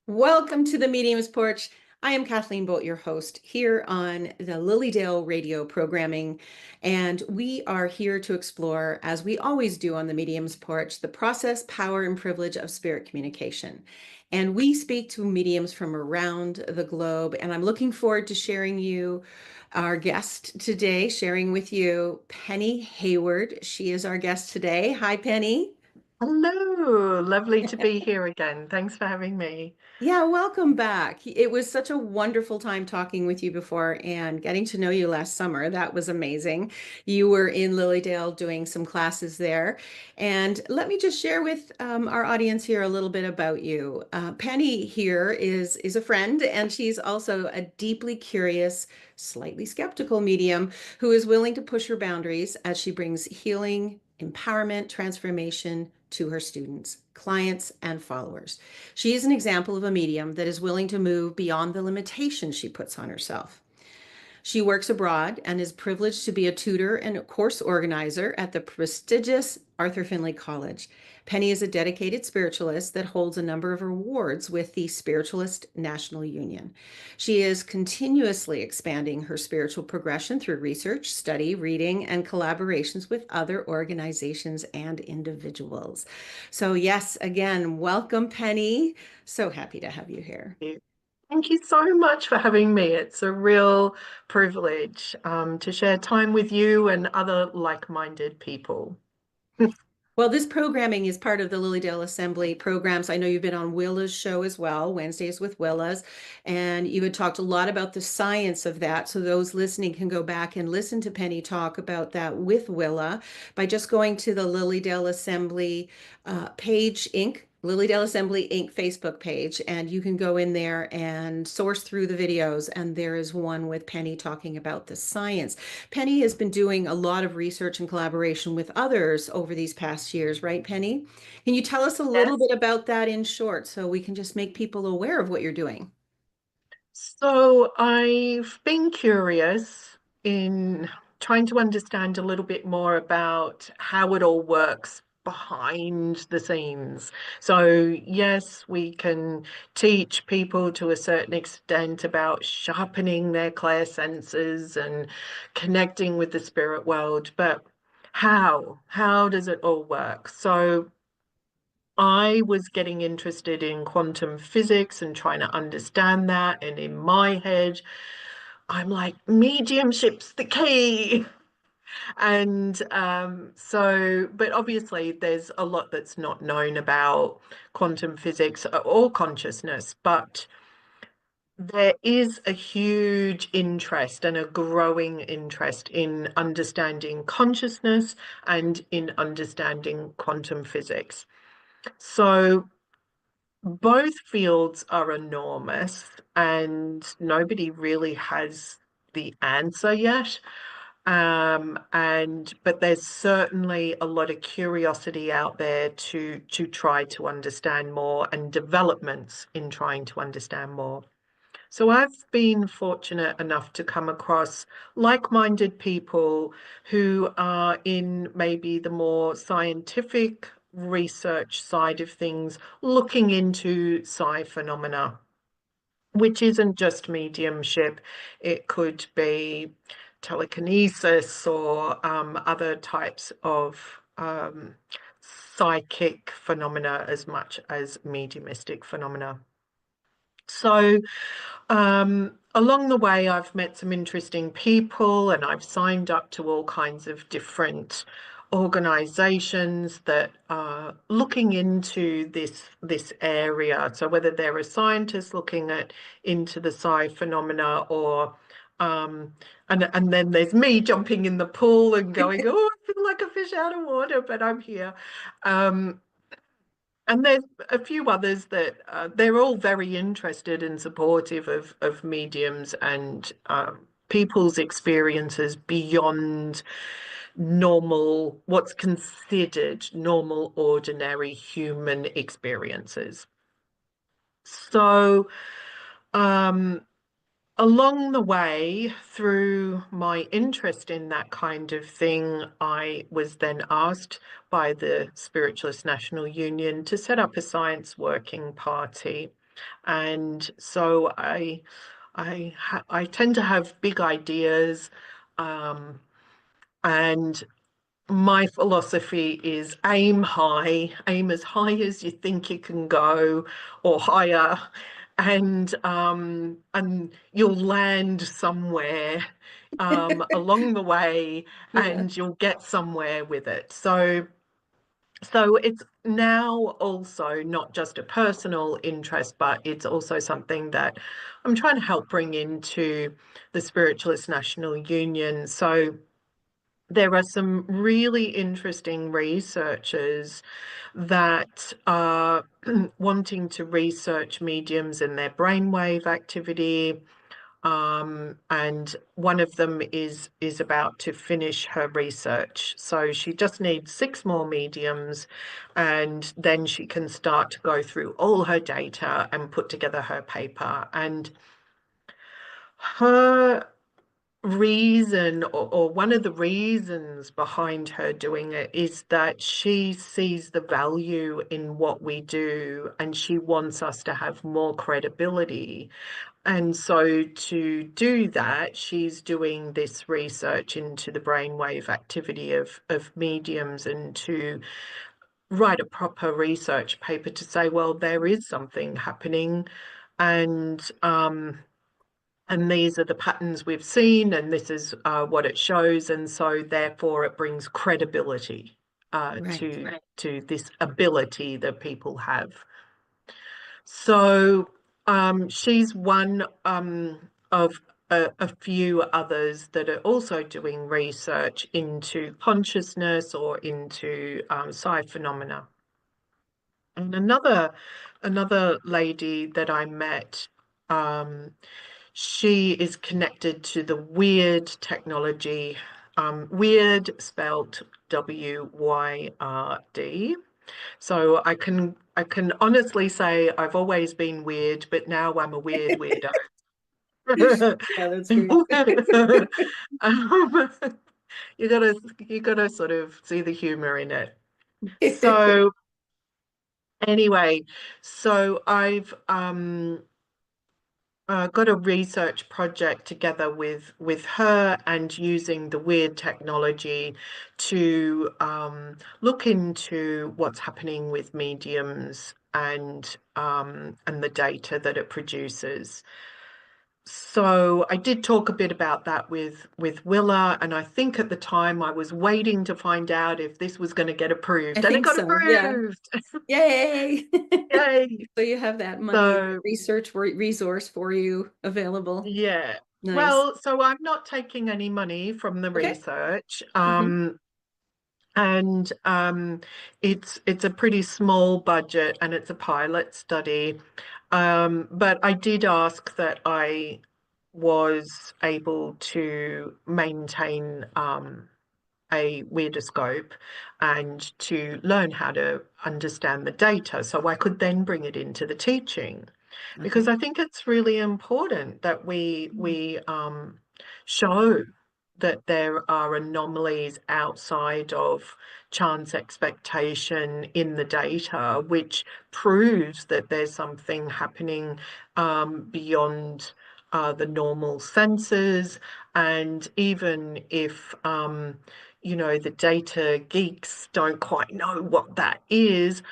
Welcome to the Medium's Porch. I am Kathleen Boldt, your host here on the LILYDALE radio programming, and we are here to explore, as we always do on the Medium's Porch, the process, power, and privilege of spirit communication. And we speak to mediums from around the globe, and I'm looking forward to our guest today, sharing with you Penny Hayward. She is our guest today. Hi, Penny. Hello, lovely to be here again. Thanks for having me. Yeah, welcome back. It was such a wonderful time talking with you before and getting to know you last summer. That was amazing. You were in Lilydale doing some classes there. And let me just share with our audience here a little bit about you. Penny here is a friend, and she's also a deeply curious, slightly skeptical medium who is willing to push her boundaries as she brings healing, empowerment, transformation to her students, clients, and followers. She is an example of a medium that is willing to move beyond the limitations she puts on herself. She works abroad and is privileged to be a tutor and a course organizer at the prestigious Arthur Findlay College. Penny is a dedicated spiritualist that holds a number of awards with the Spiritualist National Union. She is continuously expanding her spiritual progression through research, study, reading, and collaborations with other organizations and individuals. So, yes, again, welcome, Penny. So happy to have you here. Thank you so much for having me. It's a real privilege to share time with you and other like-minded people. Well, this programming is part of the Lilydale Assembly programs. I know you've been on Willa's show as well, Wednesdays with Willa's, and you had talked a lot about the science of that. So those listening can go back and listen to Penny talk about that with Willa by just going to the Lilydale Assembly page, Inc. Lilydale Assembly Inc. Facebook page, and you can go in there and source through the videos. And there is one with Penny talking about the science. Penny has been doing a lot of research and collaboration with others over these past years, right, Penny? Can you tell us a little Yes. bit about that in short so we can just make people aware of what you're doing? So I've been curious in trying to understand a little bit more about how it all works behind the scenes. So yes, we can teach people to a certain extent about sharpening their clear senses and connecting with the spirit world, but how? How does it all work? So I was getting interested in quantum physics and trying to understand that. And in my head, I'm like, mediumship's the key. And but obviously, there's a lot that's not known about quantum physics or consciousness, but there is a huge interest and a growing interest in understanding consciousness and in understanding quantum physics. So both fields are enormous, and nobody really has the answer yet. But there's certainly a lot of curiosity out there to try to understand more and developments in trying to understand more. So I've been fortunate enough to come across like-minded people who are in maybe the more scientific research side of things, looking into psi phenomena, which isn't just mediumship. It could be telekinesis or other types of psychic phenomena as much as mediumistic phenomena. So along the way, I've met some interesting people and I've signed up to all kinds of different organizations that are looking into this area. So whether they're a scientist looking at into the psi phenomena or and then there's me jumping in the pool and going, oh, I feel like a fish out of water, but I'm here. Um, and there's a few others that they're all very interested and supportive of mediums and people's experiences beyond normal, what's considered normal, ordinary human experiences. So, um, along the way, through my interest in that kind of thing, I was then asked by the Spiritualist National Union to set up a science working party. And so I tend to have big ideas, um, and my philosophy is aim high, aim as high as you think you can go, or higher, and you'll land somewhere along the way, Yeah. and you'll get somewhere with it. So it's now also not just a personal interest, but it's also something that I'm trying to help bring into the Spiritualist National Union. So there are some really interesting researchers that are wanting to research mediums and their brainwave activity. And one of them is about to finish her research. So she just needs 6 more mediums, and then she can start to go through all her data and put together her paper. And her reason, or one of the reasons behind her doing it, is that she sees the value in what we do, and she wants us to have more credibility. And so to do that, she's doing this research into the brainwave activity of mediums, and to write a proper research paper to say, well, there is something happening, and these are the patterns we've seen, and this is what it shows, and so therefore it brings credibility Right. to this ability that people have. So she's one of a few others that are also doing research into consciousness or into psi phenomena. And another lady that I met, um, she is connected to the WYRD technology, WYRD spelt WYRD. So I can honestly say I've always been weird, but now I'm a weird weirdo. Yeah, that's great. Um, you gotta sort of see the humor in it. So anyway, so I've got a research project together with her, and using the WYRD technology to look into what's happening with mediums, and the data that it produces. So I did talk a bit about that with Willa, and I think at the time I was waiting to find out if this was going to get I approved, and it think got so. Yeah. approved. Yay. Yay! So you have that money So research resource for you available. yeah. Nice. Well, so I'm not taking any money from the Okay. research. Hmm. And it's a pretty small budget, and it's a pilot study. But I did ask that I was able to maintain a weirder scope, and to learn how to understand the data so I could then bring it into the teaching, because Okay. I think it's really important that we show that there are anomalies outside of chance expectation in the data, which proves that there's something happening beyond the normal senses. And even if the data geeks don't quite know what that is,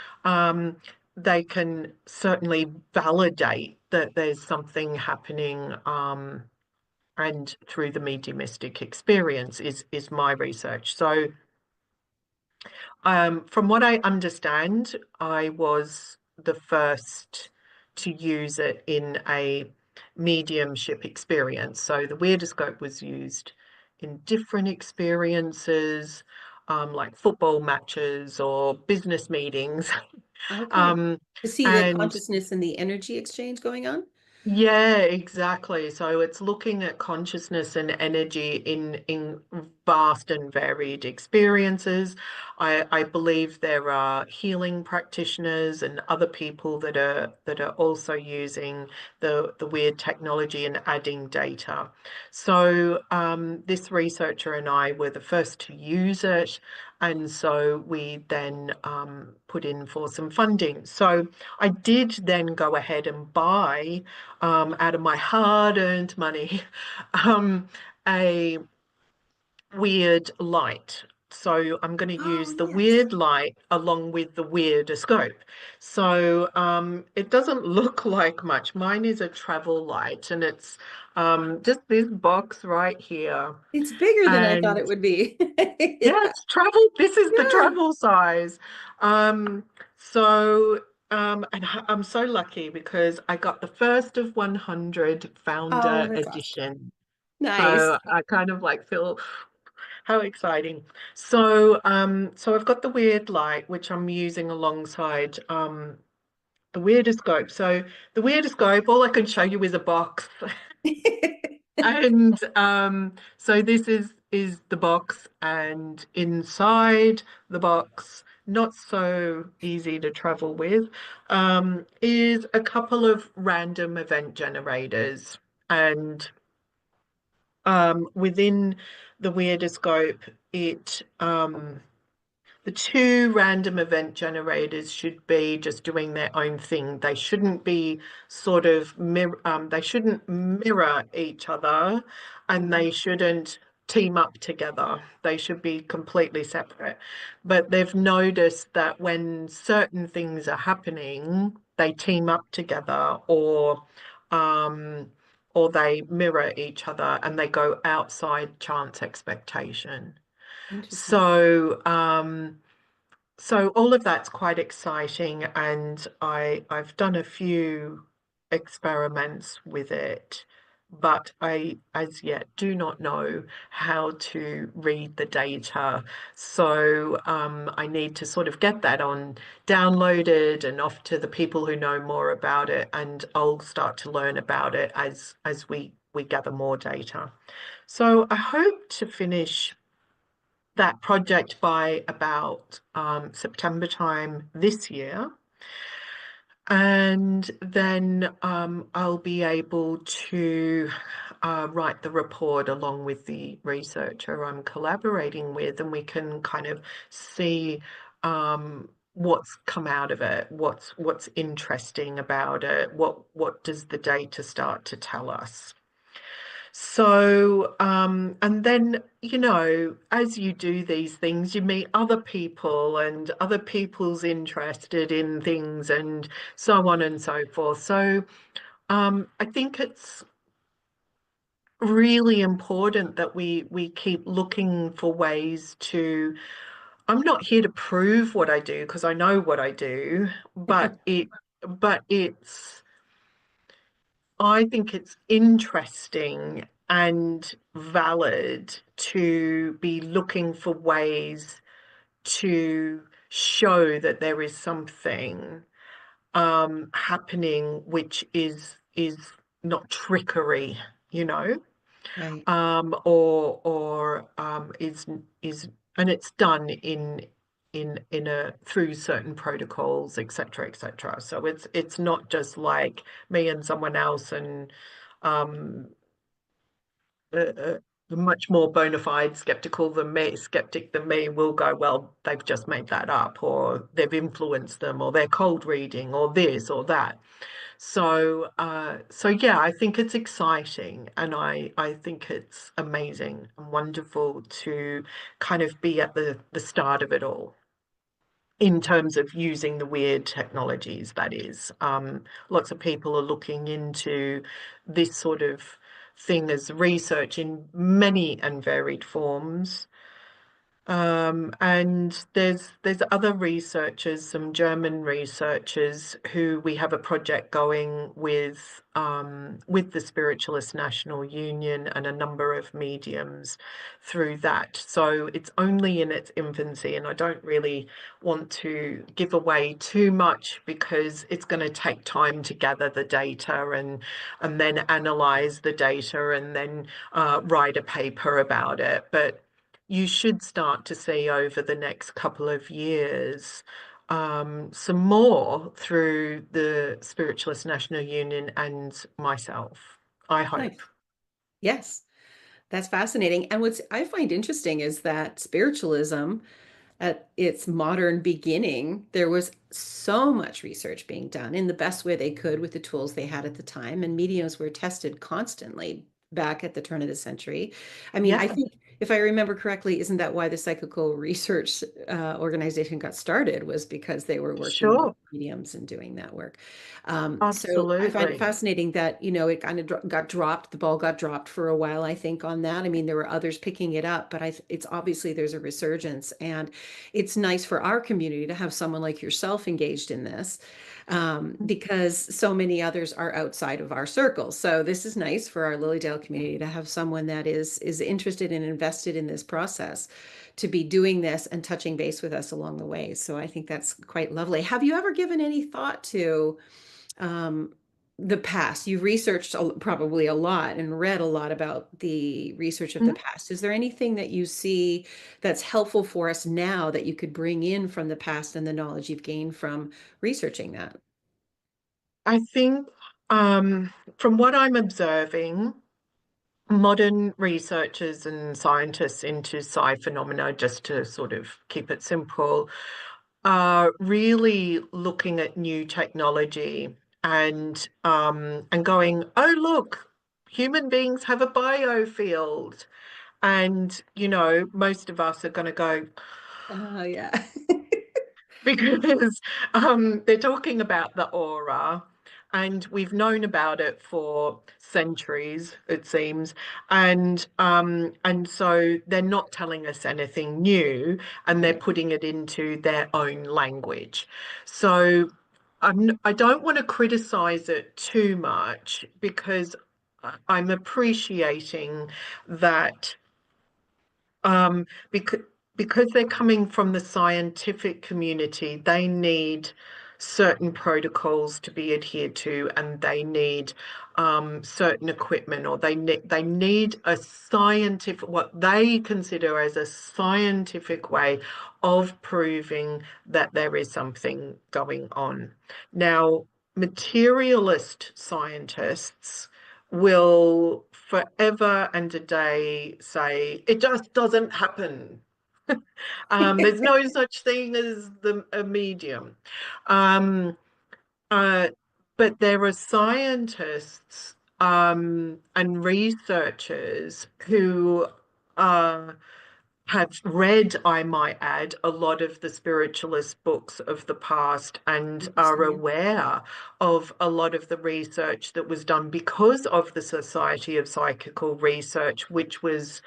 they can certainly validate that there's something happening, and through the mediumistic experience is my research. So from what I understand, I was the first to use it in a mediumship experience. So the weirder scope was used in different experiences, like football matches or business meetings. Okay. Um, To see the and consciousness and the energy exchange going on? yeah, exactly. So it's looking at consciousness and energy in vast and varied experiences. I believe there are healing practitioners and other people that are also using the weird technology and adding data. So this researcher and I were the first to use it, and so we then put in for some funding. So I did then go ahead and buy, out of my hard-earned money, a weird light. So I'm going to Oh, use the yes. weird light along with the weirdoscope. So it doesn't look like much. Mine is a travel light, and it's just this box right here. It's bigger than I thought And it would be. yeah, Yeah. it's travel. This is the Yeah. travel size. Um, so and I'm so lucky because I got the first of 100 Oh, founder that's awesome. edition. Nice. So I kind of like feel how exciting. So I've got the weird light, which I'm using alongside the weirdoscope. So the weirdoscope, all I can show you is a box. And so this is the box, and inside the box, not so easy to travel with, is a couple of random event generators. And within the weirdoscope, it the two random event generators should be just doing their own thing. They shouldn't be sort of they shouldn't mirror each other, and they shouldn't team up together. They should be completely separate. But they've noticed that when certain things are happening, they team up together, um, or they mirror each other and they go outside chance expectation. Interesting. So all of that's quite exciting, and I've done a few experiments with it, but I as yet do not know how to read the data. So I need to sort of get that on downloaded and off to the people who know more about it, and I'll start to learn about it as we gather more data. So I hope to finish that project by about September time this year. And then I'll be able to write the report along with the researcher I'm collaborating with, and we can kind of see what's come out of it, what's interesting about it, what does the data start to tell us. So, and then, as you do these things, you meet other people and other people's interested in things and so on and so forth. So, I think it's really important that we keep looking for ways to. I'm not here to prove what I do because I know what I do, but it's I think it's interesting and valid to be looking for ways to show that there is something happening which is not trickery, you know, Right. or is and it's done in a through certain protocols, etc., etc. So it's not just like me and someone else and um much more bona fide skeptic than me will go, well, they've just made that up, or they've influenced them, or they're cold reading, or this or that. So yeah, I think it's exciting, and I think it's amazing and wonderful to kind of be at the start of it all in terms of using the weird technologies, that is. Lots of people are looking into this sort of thing as research in many and varied forms. And there's other researchers, some German researchers, who we have a project going with the Spiritualist National Union and a number of mediums through that. So it's only in its infancy, and I don't really want to give away too much because it's going to take time to gather the data and then analyze the data and then write a paper about it. But you should start to see over the next couple of years some more through the Spiritualist National Union and myself, I hope. Nice. Yes, that's fascinating. And what I find interesting is that spiritualism, at its modern beginning, there was so much research being done in the best way they could with the tools they had at the time, and mediums were tested constantly back at the turn of the century. I mean, I Yeah, think if I remember correctly, isn't that why the Psychical Research Organization got started, was because they were working with sure. mediums and doing that work. So I find it Absolutely. fascinating that, it kind of got dropped, the ball got dropped for a while, I think, on that. I mean, there were others picking it up, but it's obviously there's a resurgence, and it's nice for our community to have someone like yourself engaged in this, because so many others are outside of our circle. So this is nice for our Lilydale community to have someone that is interested and invested in this process, to be doing this and touching base with us along the way. So I think that's quite lovely. Have you ever given any thought to um, the past? You've researched probably a lot and read a lot about the research of the past. Is there anything that you see that's helpful for us now that you could bring in from the past and the knowledge you've gained from researching that? I think from what I'm observing, modern researchers and scientists into psi phenomena, just to sort of keep it simple, are really looking at new technology and going, oh look, human beings have a biofield. And, most of us are going to go, Oh, yeah. because they're talking about the aura, and we've known about it for centuries, it seems, and so they're not telling us anything new, and they're Right. putting it into their own language. So I don't want to criticize it too much because I'm appreciating that because they're coming from the scientific community, they need certain protocols to be adhered to, and they need certain equipment, or they need a scientific, what they consider as a scientific way of proving that there is something going on. Now, materialist scientists will forever and a day say it just doesn't happen. There's no such thing as a medium. Um, uh, but there are scientists and researchers who are have read, I might add, a lot of the spiritualist books of the past and are Interesting. aware of a lot of the research that was done because of the Society of Psychical Research, which was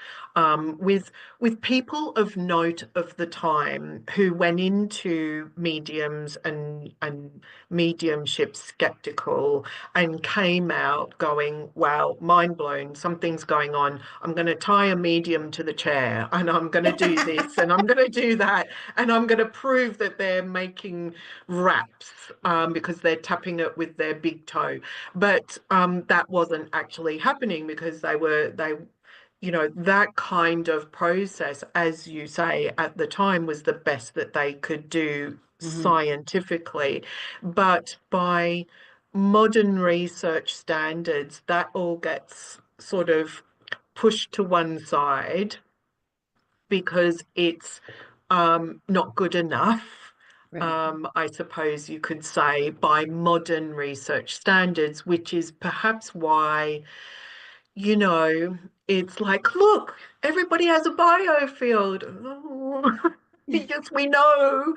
with people of note of the time who went into mediums and mediumship skeptical and came out going, wow, mind blown, something's going on. I'm going to tie a medium to the chair and I'm going to do this and I'm going to do that. And I'm going to prove that they're making raps because they're tapping it with their big toe. But that wasn't actually happening because that kind of process, as you say, at the time was the best that they could do Mhm. scientifically. But by modern research standards, that all gets sort of pushed to one side because it's not good enough. Right. I suppose you could say, by modern research standards, which is perhaps why you know, it's like, look, everybody has a biofield. Oh, yes, we know.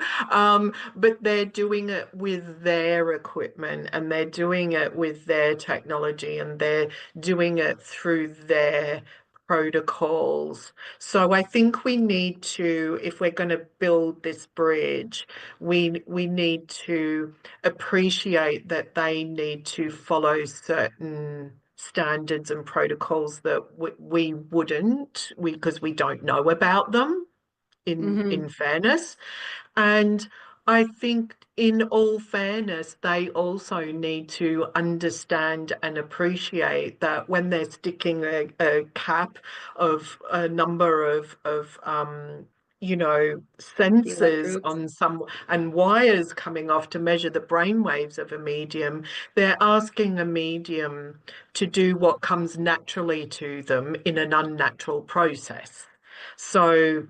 But they're doing it with their equipment and they're doing it with their technology and they're doing it through their protocols. So I think we need to, if we're going to build this bridge, we need to appreciate that they need to follow certain standards and protocols that we wouldn't, because we don't know about them, in Hmm. fairness. And I think, in all fairness, they also need to understand and appreciate that when they're sticking a cap of a number of The sensors electrodes. on some and wires coming off to measure the brain waves of a medium, they're asking a medium to do what comes naturally to them in an unnatural process. So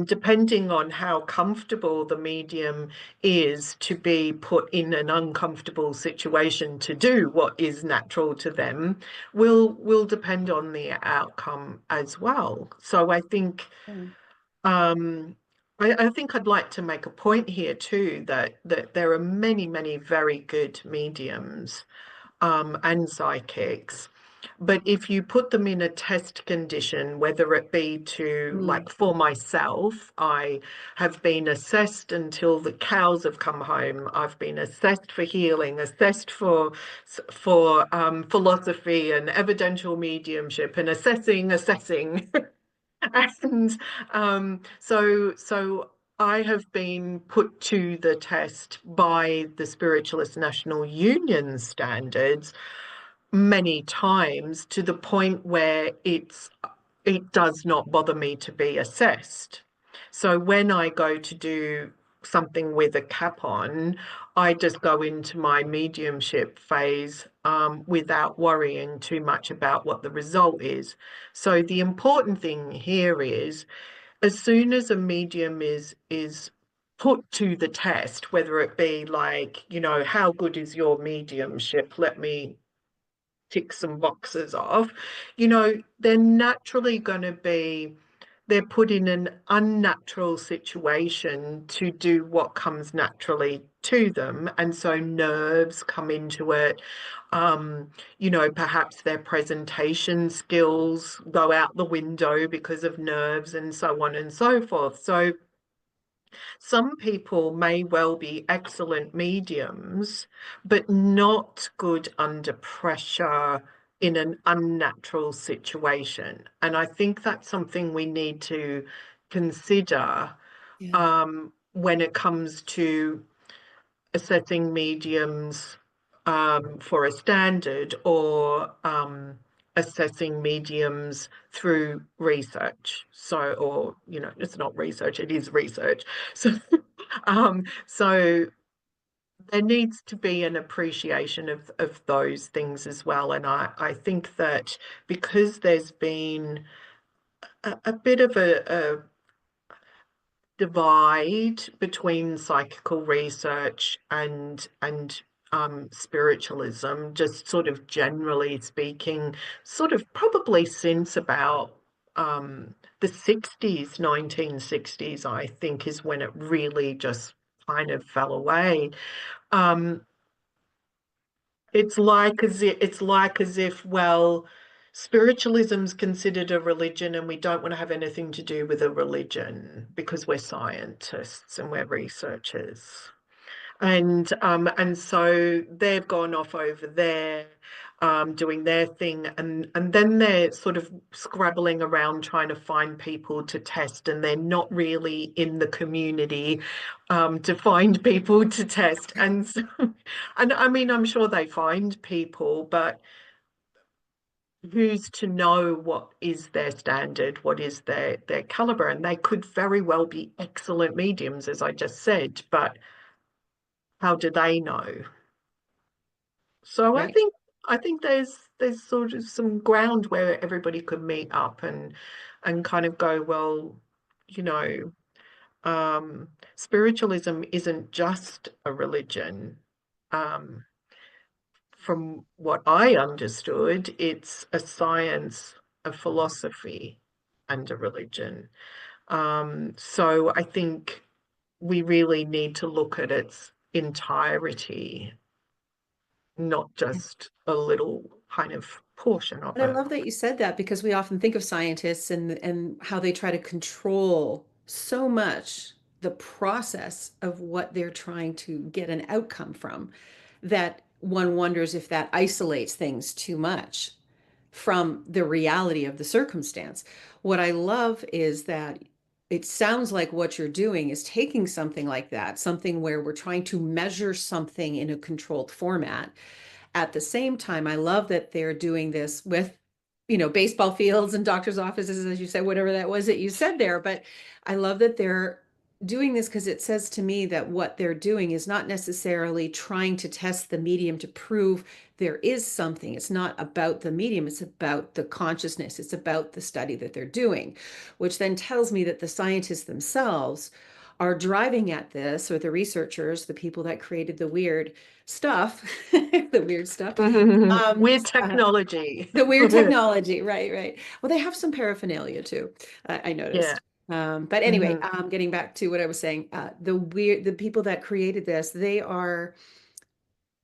depending on how comfortable the medium is to be put in an uncomfortable situation to do what is natural to them, will depend on the outcome as well. So um, I think I'd like to make a point here too that there are many, many very good mediums and psychics. But if you put them in a test condition, whether it be to, Mm. like for myself, I have been assessed until the cows have come home. I've been assessed for healing, assessed for philosophy and evidential mediumship, and assessing. And so I have been put to the test by the Spiritualist National Union standards many times to the point where it does not bother me to be assessed. So when I go to do something with a cap on, I just go into my mediumship phase without worrying too much about what the result is. So the important thing here is, as soon as a medium is put to the test, whether it be like, how good is your mediumship? Let me tick some boxes off, they're naturally going to be, they're put in an unnatural situation to do what comes naturally to them. And so nerves come into it. Perhaps their presentation skills go out the window because of nerves and so on and so forth. So some people may well be excellent mediums, but not good under pressure in an unnatural situation. And I think that's something we need to consider Yeah. when it comes to assessing mediums for a standard or assessing mediums through research. So, or, it's not research, it is research. So, so there needs to be an appreciation of those things as well. And I think that because there's been a bit of a divide between psychical research and spiritualism, just sort of generally speaking, sort of probably since about the 60s, 1960s, I think is when it really just kind of fell away. Um, it's like as if, well, spiritualism's considered a religion and we don't want to have anything to do with a religion because we're scientists and we're researchers. And so they've gone off over there, doing their thing, and then they're sort of scrabbling around trying to find people to test, and they're not really in the community, to find people to test. And so, and I mean, I'm sure they find people, but who's to know what is their standard, what is their caliber? And they could very well be excellent mediums, as I just said, but how do they know? So I Right. think I think there's sort of some ground where everybody could meet up and kind of go, well, you know, spiritualism isn't just a religion. Um, from what I understood, it's a science, a philosophy, and a religion. So I think we really need to look at its entirety, not just a little kind of portion of And I it. love that you said that because we often think of scientists and how they try to control so much the process of what they're trying to get an outcome from that one wonders if that isolates things too much from the reality of the circumstance. What I love is that it sounds like what you're doing is taking something like that, something where we're trying to measure something in a controlled format. At the same time, I love that they're doing this with, baseball fields and doctors' offices, as you said, whatever that was that you said there. But I love that they're doing this because it says to me that what they're doing is not necessarily trying to test the medium to prove there is something. It's not about the medium, it's about the consciousness, it's about the study that they're doing, which then tells me that the scientists themselves are driving at this, or the researchers, the people that created the weird stuff, the weird stuff, um, Weird uh, technology. the weird technology, right, right. Well, they have some paraphernalia too, I Yeah. noticed. But anyway, Hmm. getting back to what I was saying, the people that created this, they are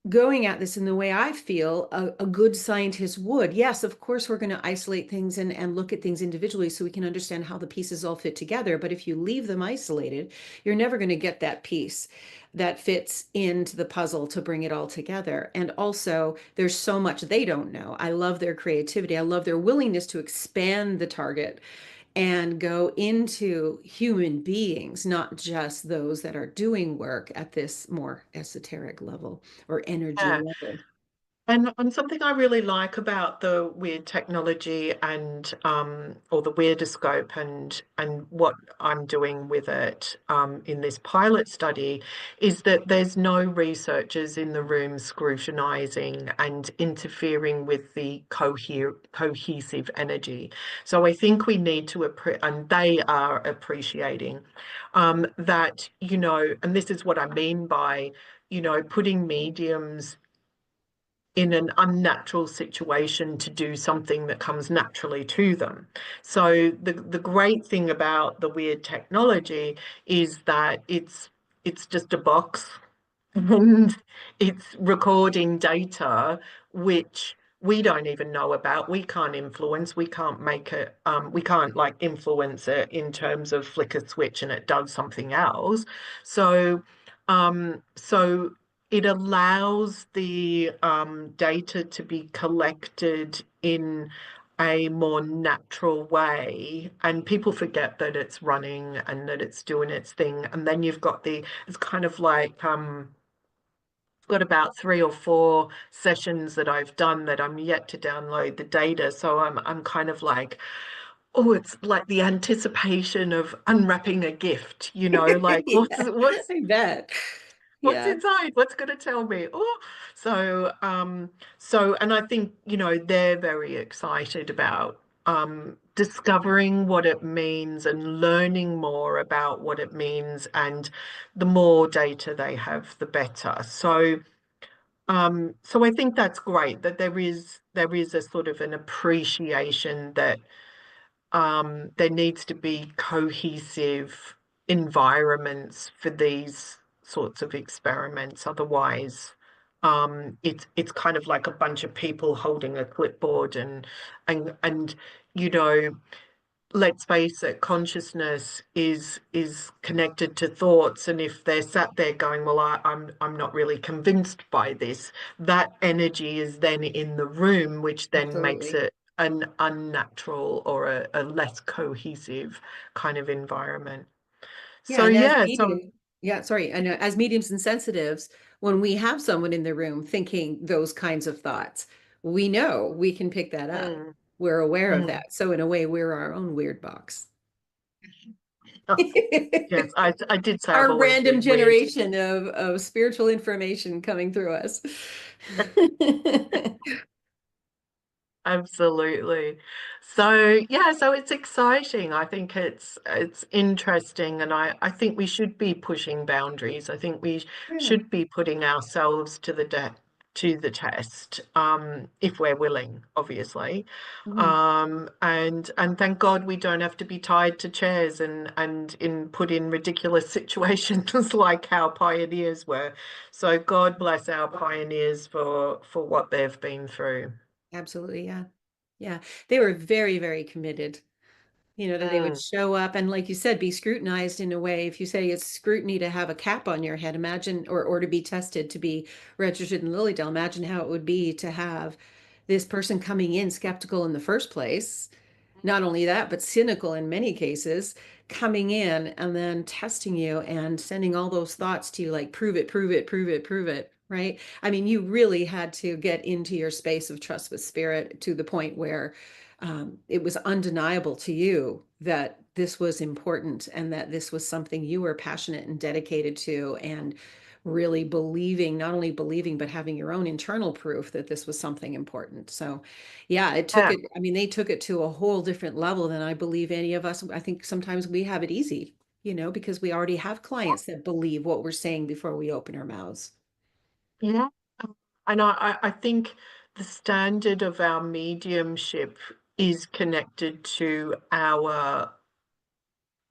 going at this in the way I feel a good scientist would. Yes, of course, we're going to isolate things and look at things individually so we can understand how the pieces all fit together. But if you leave them isolated, you're never going to get that piece that fits into the puzzle to bring it all together. And also, there's so much they don't know. I love their creativity. I love their willingness to expand the target and go into human beings, not just those that are doing work at this more esoteric level or energy Yeah. level. And something I really like about the weird technology and or the weirdoscope and what I'm doing with it in this pilot study is that there's no researchers in the room scrutinizing and interfering with the cohesive energy. So I think we need to and they are appreciating that, and this is what I mean by, putting mediums in an unnatural situation to do something that comes naturally to them. So the great thing about the weird technology is that it's just a box and it's recording data which we don't even know about. We can't influence. We can't make it. We can't like influence it in terms of flick a switch and it does something else. So it allows the data to be collected in a more natural way, and people forget that it's running and that it's doing its thing. And then you've got it's kind of like got about 3 or 4 sessions that I've done that I'm yet to download the data. So I'm kind of like, oh, it's like the anticipation of unwrapping a gift, like Yeah, I bet. what's Yeah. inside? What's going to tell me? Oh, so and I think, they're very excited about discovering what it means and learning more about what it means, and the more data they have, the better. So I think that's great that there is a sort of an appreciation that there needs to be cohesive environments for these sorts of experiments. Otherwise, it's kind of like a bunch of people holding a clipboard and you know let's face it, consciousness is connected to thoughts, and if they're sat there going, "Well, I'm not really convinced by this," that energy is then in the room, which then makes Absolutely. it an unnatural or a less cohesive kind of environment. Yeah, So and as yeah, so medium, yeah, sorry, I know as mediums and sensitives, when we have someone in the room thinking those kinds of thoughts, we know we can pick that up. mm, We're aware of mm. that. So in a way, we're our own weird box. Yes, I did say I've Our always random been weird. generation of spiritual information coming through us. Absolutely. So yeah, so it's exciting. I think it's interesting, and I think we should be pushing boundaries. I think we Yeah. should be putting ourselves to the test, if we're willing, obviously. Mhm. And thank God we don't have to be tied to chairs and put in ridiculous situations like how pioneers were. So God bless our pioneers for what they've been through. Absolutely. Yeah. Yeah. They were very, very committed, that they would Mm. show up and, like you said, be scrutinized in a way. If you say it's scrutiny to have a cap on your head, imagine, or to be tested to be registered in Lilydale, imagine how it would be to have this person coming in skeptical in the first place. Not only that, but cynical in many cases, coming in and then testing you and sending all those thoughts to you like, prove it, prove it, prove it, prove it, right? I mean, you really had to get into your space of trust with spirit to the point where it was undeniable to you that this was important and that this was something you were passionate and dedicated to, and really believing, not only believing, but having your own internal proof that this was something important. So, yeah, it took Yeah. it, I mean, they took it to a whole different level than I believe any of us. I think sometimes we have it easy, because we already have clients that believe what we're saying before we open our mouths. Yeah. And I think the standard of our mediumship is connected to our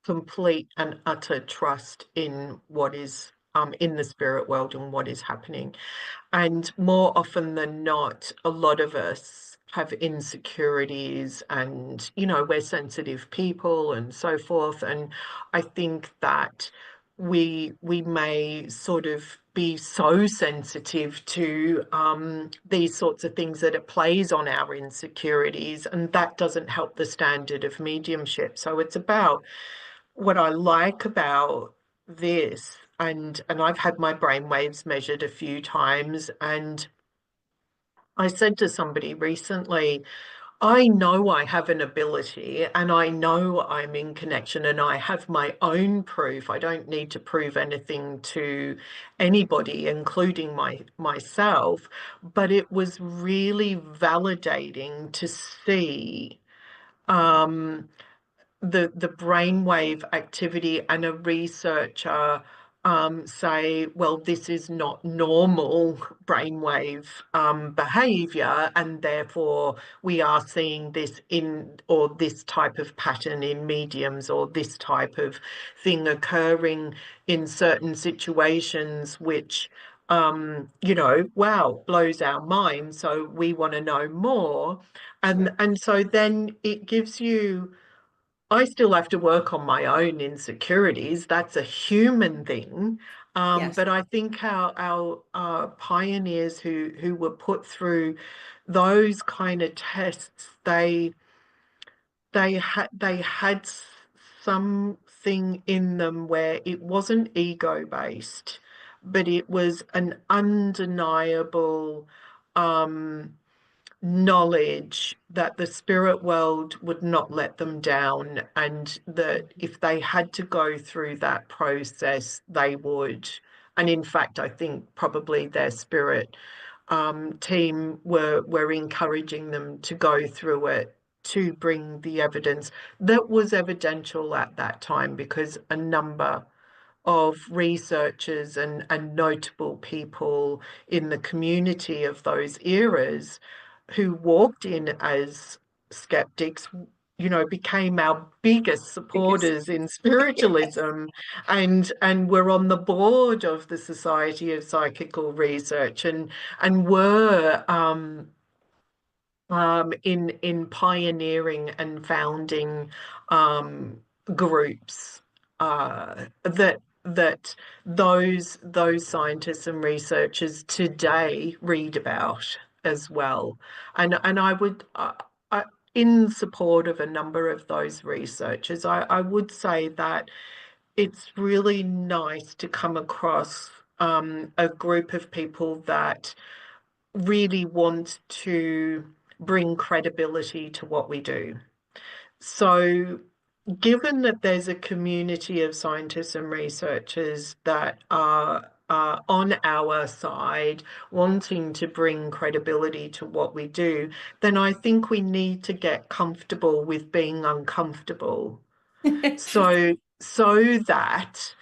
complete and utter trust in what is in the spirit world and what is happening. And more often than not, a lot of us have insecurities and, we're sensitive people and so forth. And I think that we may sort of be so sensitive to these sorts of things that it plays on our insecurities, and that doesn't help the standard of mediumship. So it's about what I like about this, and I've had my brain waves measured a few times, and I said to somebody recently, I know I have an ability and I know I'm in connection and I have my own proof. I don't need to prove anything to anybody, including myself, but it was really validating to see um, the brainwave activity, and a researcher say, well, this is not normal brainwave behavior, and therefore we are seeing this in, or this type of pattern in mediums, or this type of thing occurring in certain situations, which wow, blows our mind. So we want to know more. Sure. And so then it gives you, I still have to work on my own insecurities. That's a human thing. Yes. But I think our pioneers who were put through those kind of tests, they had something in them where it wasn't ego based, but it was an undeniable um, knowledge that the spirit world would not let them down, and that if they had to go through that process, they would. And in fact, I think probably their spirit team were encouraging them to go through it, to bring the evidence that was evidential at that time, because a number of researchers and notable people in the community of those eras who walked in as skeptics, became our biggest Because supporters in yes. spiritualism, and were on the board of the Society of Psychical Research, and were in pioneering and founding groups that those scientists and researchers today read about as well. And I would in support of a number of those researchers, I would say that it's really nice to come across a group of people that really want to bring credibility to what we do. So, given that there's a community of scientists and researchers that are on our side, wanting to bring credibility to what we do, then I think we need to get comfortable with being uncomfortable. So that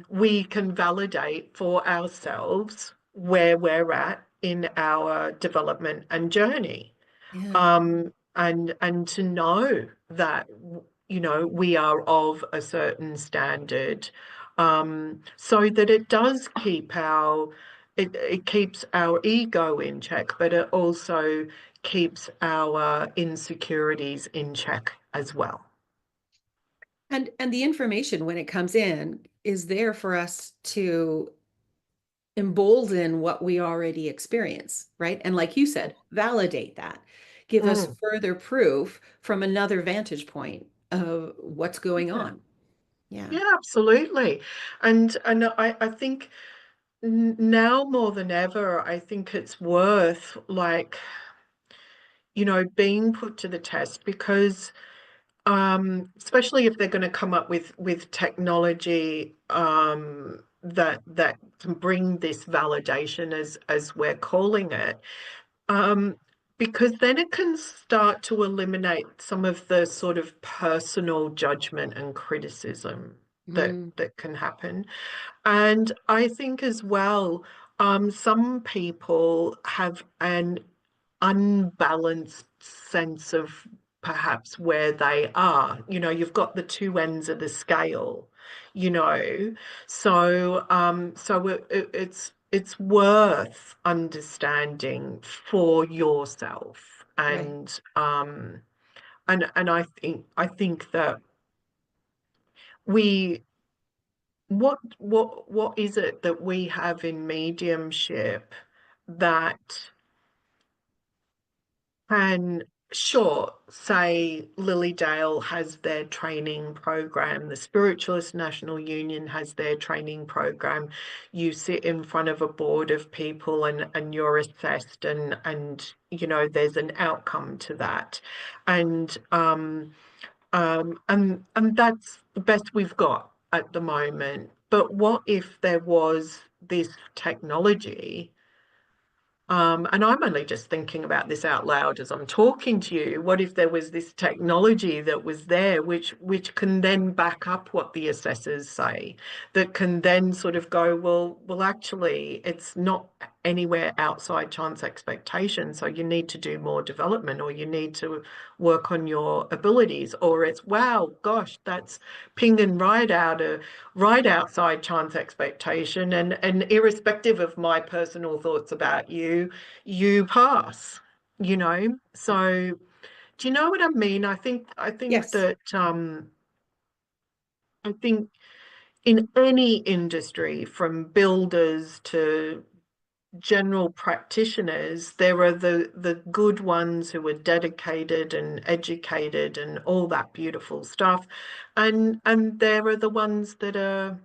we can validate for ourselves where we're at in our development and journey, Yeah. and to know that we are of a certain standard, so that it does keep it keeps our ego in check, but it also keeps our insecurities in check as well. And the information when it comes in is there for us to embolden what we already experience, right? And like you said, validate that. Give us Mm, further proof from another vantage point of what's going yeah. on. Yeah. Yeah, absolutely. And I think now more than ever, I think it's worth like, being put to the test because especially if they're going to come up with technology that can bring this validation as we're calling it. Um, because then it can start to eliminate some of the sort of personal judgment and criticism that Mm, that can happen. And I think as well, some people have an unbalanced sense of perhaps where they are. You've got the two ends of the scale, you know. So it's worth understanding for yourself. right. And I think that we what is it that we have in mediumship that can, sure, say Lilydale has their training program, the Spiritualist National Union has their training program. You sit in front of a board of people and you're assessed and there's an outcome to that. And that's the best we've got at the moment. But what if there was this technology? And I'm only just thinking about this out loud as I'm talking to you. What if there was this technology that was there, which can then back up what the assessors say, that can then sort of go, well, actually, it's not anywhere outside chance expectation. So you need to do more development, or you need to work on your abilities, or it's wow, gosh, that's pinging right outside chance expectation, and irrespective of my personal thoughts about you, you pass. So do you know what I mean? I think Yes. that I think in any industry, from builders to general practitioners, there are the good ones who are dedicated and educated and all that beautiful stuff, and there are the ones that are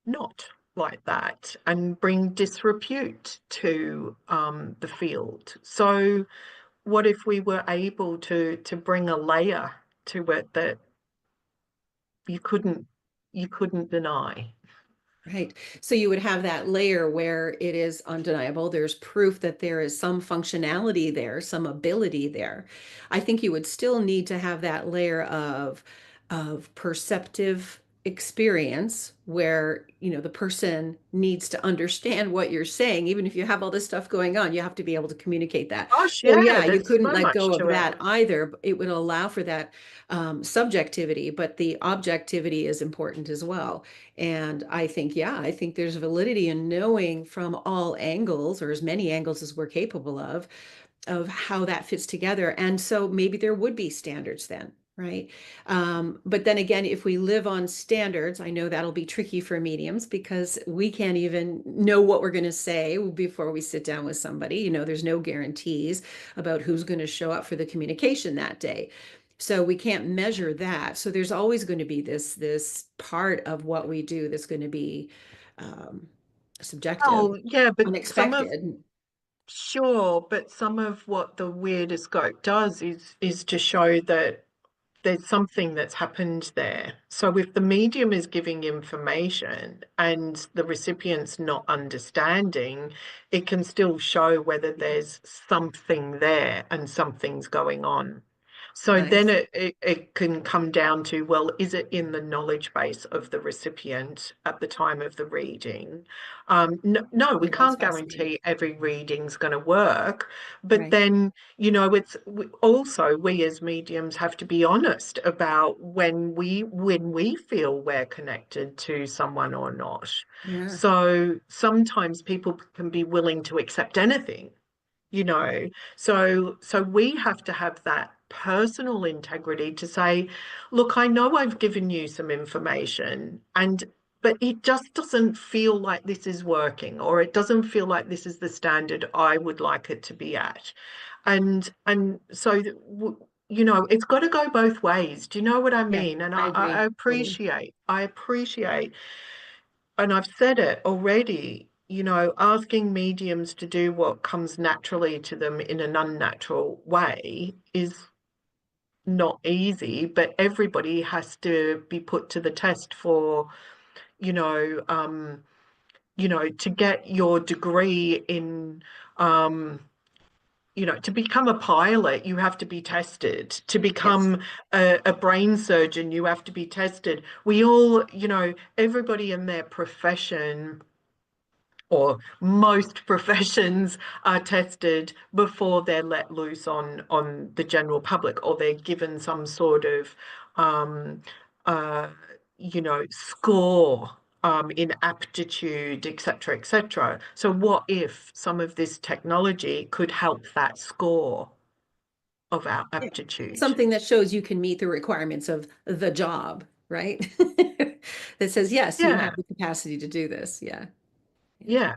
not like that and bring disrepute to the field. So what if we were able to bring a layer to it that you couldn't you couldn't deny? Right. So you would have that layer where it is undeniable. There's proof that there is some functionality there, some ability there. I think you would still need to have that layer of perceptive experience where, the person needs to understand what you're saying. Even if you have all this stuff going on, you have to be able to communicate that. Gosh, So yeah, yeah, you there's couldn't so let much go of to it. that either. It would allow for that subjectivity, but the objectivity is important as well. And I think, yeah, I think there's validity in knowing from all angles, or as many angles as we're capable of how that fits together. And so maybe there would be standards then, right? But then again, if we live on standards, I know that'll be tricky for mediums because we can't even know what we're going to say before we sit down with somebody. There's no guarantees about who's going to show up for the communication that day. So we can't measure that. So there's always going to be this part of what we do that's going to be um, subjective, Oh, yeah, but unexpected. some of what the weirdest scope does is to show that there's something that's happened there. So if the medium is giving information and the recipient's not understanding, it can still show whether there's something there and something's going on. So then Nice. it can come down to, well, is it in the knowledge base of the recipient at the time of the reading? No, we Oh, that's can't fascinating. guarantee every reading's going to work, but Right. then it's also we as mediums have to be honest about when we feel we're connected to someone or not. Yeah. So sometimes people can be willing to accept anything, you know. So we have to have that personal integrity to say, look, I know I've given you some information, but it just doesn't feel like this is working, or it doesn't feel like this is the standard I would like it to be at. And so it's got to go both ways. Do you know what I Yeah, mean? And I I agree. Totally. appreciate, and I've said it already, asking mediums to do what comes naturally to them in an unnatural way is not easy, but everybody has to be put to the test for, you know, um, to get your degree in, um, to become a pilot, you have to be tested. To Yes. become a brain surgeon, you have to be tested. We all, everybody in their profession or most professions are tested before they're let loose on the general public, or they're given some sort of um, score in aptitude, etc., etc. So what if some of this technology could help that score of our Yeah. aptitude? Something that shows you can meet the requirements of the job, right? That says, yes, you Yeah, have the capacity to do this. Yeah. Yeah. yeah.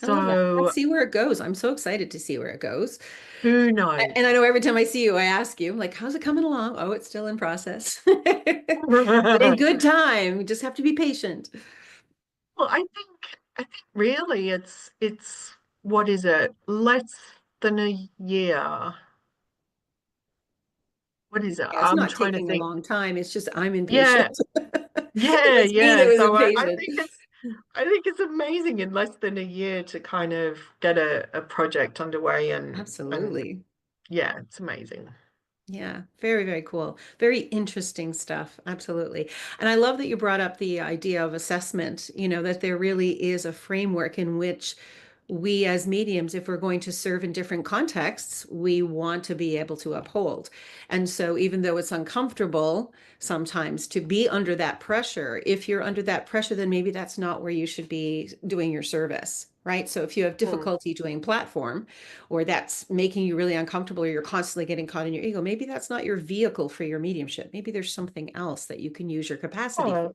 I love that. Let's So see where it goes. I'm so excited to see where it goes. who knows? And I know every time I see you, I ask you, like, how's it coming along? Oh, it's still in process. But in good time. We just have to be patient. Well, I think really it's what is it? Less than a year. What is it? Yeah, it's I'm not trying to taking a think. long time. It's just I'm impatient. Yeah, It yeah, was me that yeah. was So impatient. I think it's amazing in less than a year to kind of get a project underway and Absolutely. yeah, it's amazing. Yeah, very, very cool. Very interesting stuff. Absolutely. And I love that you brought up the idea of assessment, that there really is a framework in which we as mediums, if we're going to serve in different contexts, we want to be able to uphold. And so even though it's uncomfortable sometimes to be under that pressure, if you're under that pressure, then maybe that's not where you should be doing your service, right? So if you have Mm. difficulty doing platform, or that's making you really uncomfortable, or you're constantly getting caught in your ego, maybe that's not your vehicle for your mediumship. Maybe there's something else that you can use your capacity for, Oh,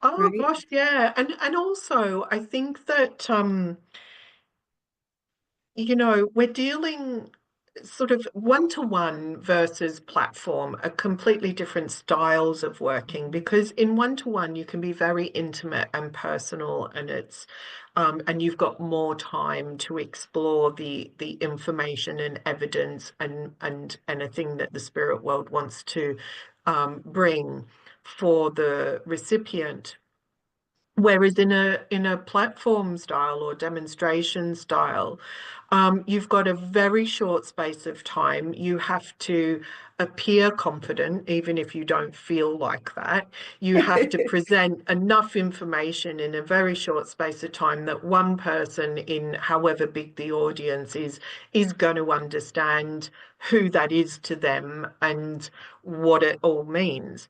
oh right? gosh, yeah. And also I think that we're dealing sort of one-to-one versus platform are completely different styles of working Mhm. because in one-to-one you can be very intimate and personal and and you've got more time to explore the information and evidence and anything that the spirit world wants to bring for the recipient. Whereas in a platform style or demonstration style, you've got a very short space of time. You have to appear confident, even if you don't feel like that. You have to present enough information in a very short space of time that one person, in however big the audience is going to understand who that is to them and what it all means.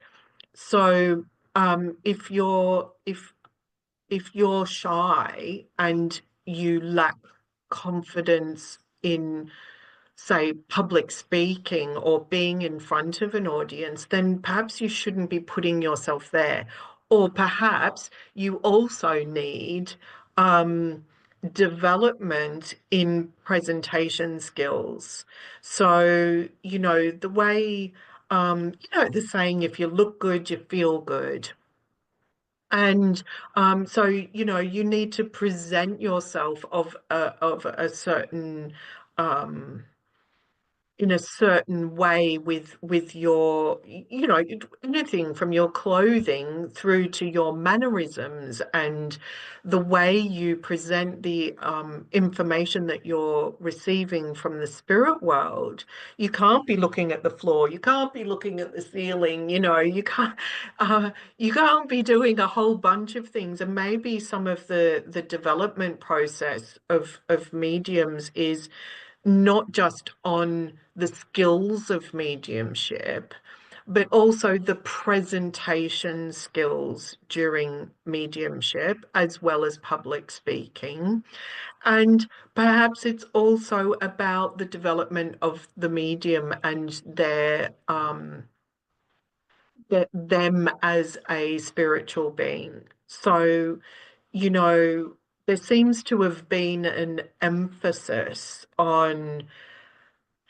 So, if you're shy and you lack confidence in, say, public speaking or being in front of an audience, then perhaps you shouldn't be putting yourself there. Or perhaps you also need um, development in presentation skills. So, the way, the saying, if you look good, you feel good. And so, you need to present yourself of a certain um, in a certain way with your anything from your clothing through to your mannerisms and the way you present the information that you're receiving from the spirit world. You can't be looking at the floor, you can't be looking at the ceiling, you can't be doing a whole bunch of things. And maybe some of the development process of mediums is not just on the skills of mediumship, but also the presentation skills during mediumship, as well as public speaking. And perhaps it's also about the development of the medium and them as a spiritual being. So, you know, there seems to have been an emphasis on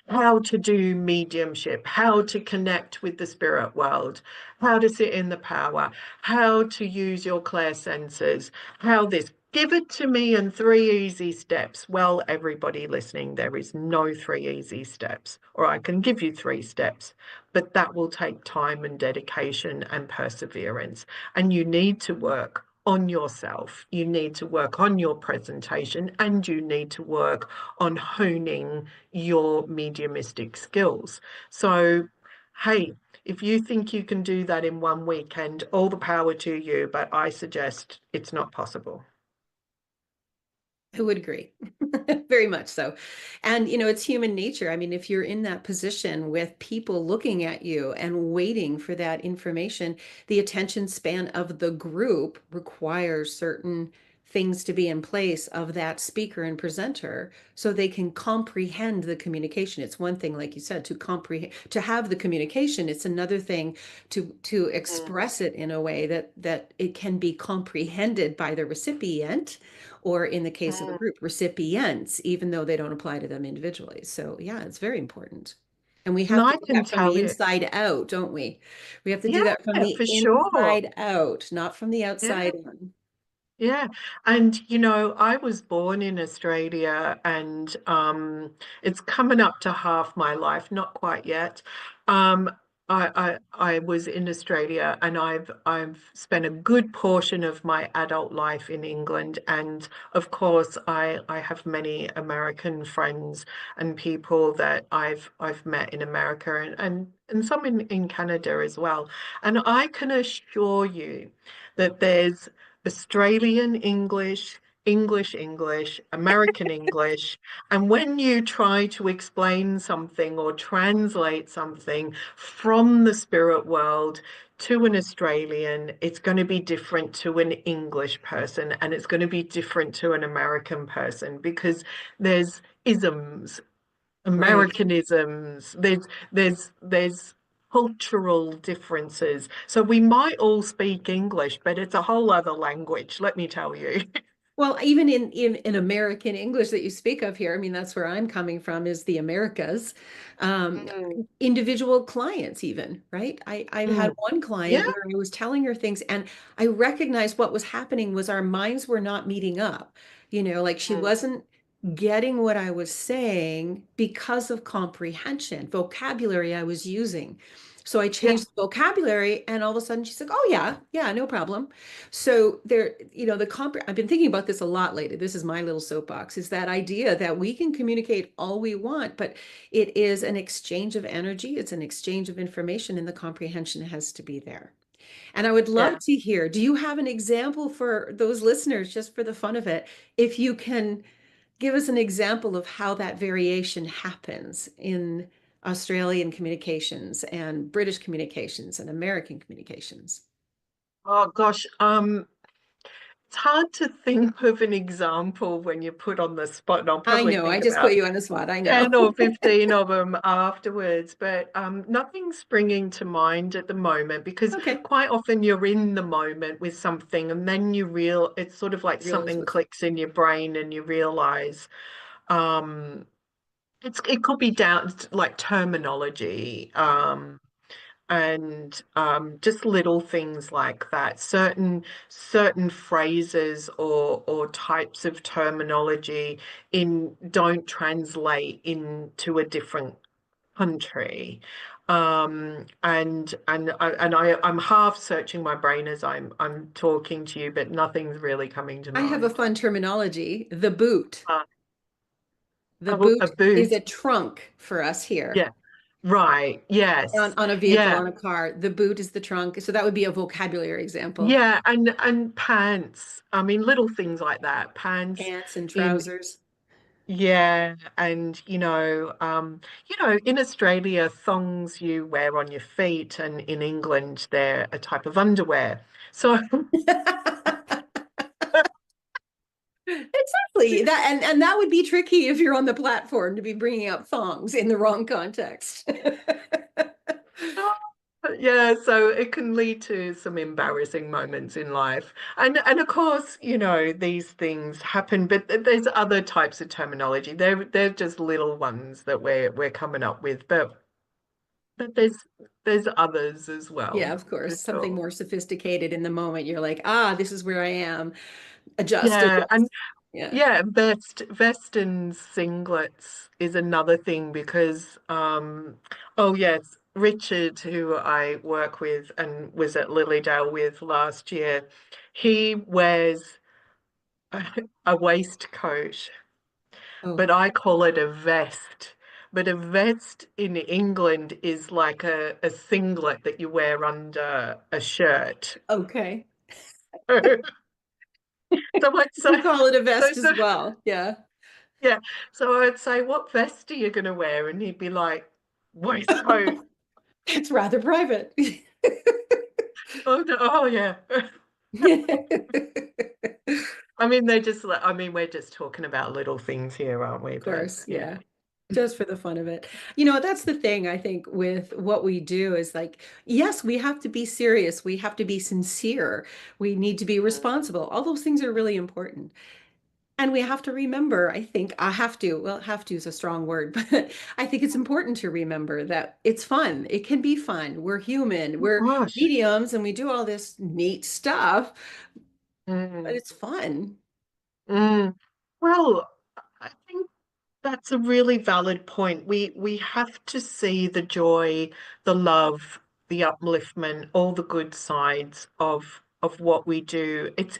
how to do mediumship, how to connect with the spirit world, how to sit in the power, how to use your clair senses, how this. Give it to me in 3 easy steps. Well, everybody listening, there is no 3 easy steps, or I can give you 3 steps, but that will take time and dedication and perseverance. And you need to work on yourself. You need to work on your presentation, and you need to work on honing your mediumistic skills. So, hey, if you think you can do that in one weekend, all the power to you, but I suggest it's not possible. I would agree. Very much so. And, it's human nature. I mean, if you're in that position with people looking at you and waiting for that information, the attention span of the group requires certain things to be in place of that speaker and presenter so they can comprehend the communication. It's one thing, like you said, to comprehend, to have the communication. It's another thing to Mm, express it in a way that it can be comprehended by the recipient, or in the case of a mm. group, recipients, even though they don't apply to them individually. So yeah, it's very important. And we And have to I do can that from tell the you, inside out, don't we? We have to do yeah, that from the for sure. inside out, not from the Yeah. outside in. Yeah, and I was born in Australia, and it's coming up to half my life, not quite yet. Um, I was in Australia, and I've spent a good portion of my adult life in England, and of course, I have many American friends and people that I've met in America, and some in Canada as well. And I can assure you that there's Australian English, English, American English. And when you try to explain something or translate something from the spirit world to an Australian, it's going to be different to an English person, and it's going to be different to an American person, because there's isms, Right. Americanisms, there's cultural differences. So we might all speak English, but it's a whole other language, let me tell you. Well, even in American English that you speak of here, I mean, that's where I'm coming from, is the Americas. Um, Mm, Individual clients even, right? I've had mm. one Yeah, client where I was telling her things and I recognized what was happening was our minds were not meeting up. Like she mm. wasn't getting what I was saying because of comprehension, vocabulary I was using. So I Yeah, changed the vocabulary and all of a sudden she's like, "Oh yeah, yeah, no problem." So I've been thinking about this a lot lately. This is my little soapbox, is that idea that we can communicate all we want, but it is an exchange of energy, it's an exchange of information, and the comprehension has to be there. And I would love yeah. to hear, do you have an example for those listeners, just for the fun of it? If you can give us an example of how that variation happens in Australian communications and British communications and American communications. Oh gosh, it's hard to think of an example when you're put on the spot, and I'll I probably know, I think just put about you on the spot. I know. 10 or 15 of them afterwards, but nothing's springing to mind at the moment, because Okay. quite often you're in the moment with something, and then it's sort of like Realize something what's clicks in your brain and you realize um, it could be down to like terminology, and just little things like that. Certain phrases or types of terminology in don't translate into a different country. I'm half searching my brain as I'm talking to you, but nothing's really coming to I have a mind. fun terminology, the boot. Uh, The a boot is boot. a trunk for us here Yeah. Right. on, Yes. on a vehicle, Yeah. on a car. The boot is the trunk. So that would be a vocabulary example. Yeah, and pants. I mean, little things like that. Pants Pants and in trousers. yeah, and in Australia, thongs you wear on your feet, and in England, they're a type of underwear. So Exactly. And that would be tricky if you're on the platform to be bringing up thongs in the wrong context. Yeah, so it can lead to some embarrassing moments in life. And of course, these things happen, but there's other types of terminology. They're just little ones that we're coming up with, but there's others as Yeah, well, of course. for Something sure. more sophisticated in the moment. You're like, ah, this is where I am. Adjust, Yeah, and adjust. Yeah. yeah, vest and singlets is another thing because oh yes, Richard, who I work with and was at LILYDALE with last year, he wears a, a waistcoat, Oh, but I call it a vest. But a vest in England is like a singlet that you wear under a shirt. okay. So I'd We say, call it a so, vest as so well. Yeah. yeah. So I'd say, what vest are you going to wear? And he'd be like, waistcoat. It's rather private. Oh, no, oh yeah. Of I mean, they're just like, I mean, we're just talking about little things here, aren't we? But course, yeah. yeah. Just for the fun of it. That's the thing I think with what we do is like, yes, we have to be serious. We have to be sincere. We need to be Mm, responsible. All those things are really important. And we have to remember, I think I have to, well, have to is a strong word, but I think it's important to remember that it's fun. It can be fun. We're human, oh we're gosh. mediums, and we do all this neat stuff, but Mm, it's fun. mm. Well, I think that's a really valid point. We have to see the joy, the love, the upliftment, all the good sides of what we do. It's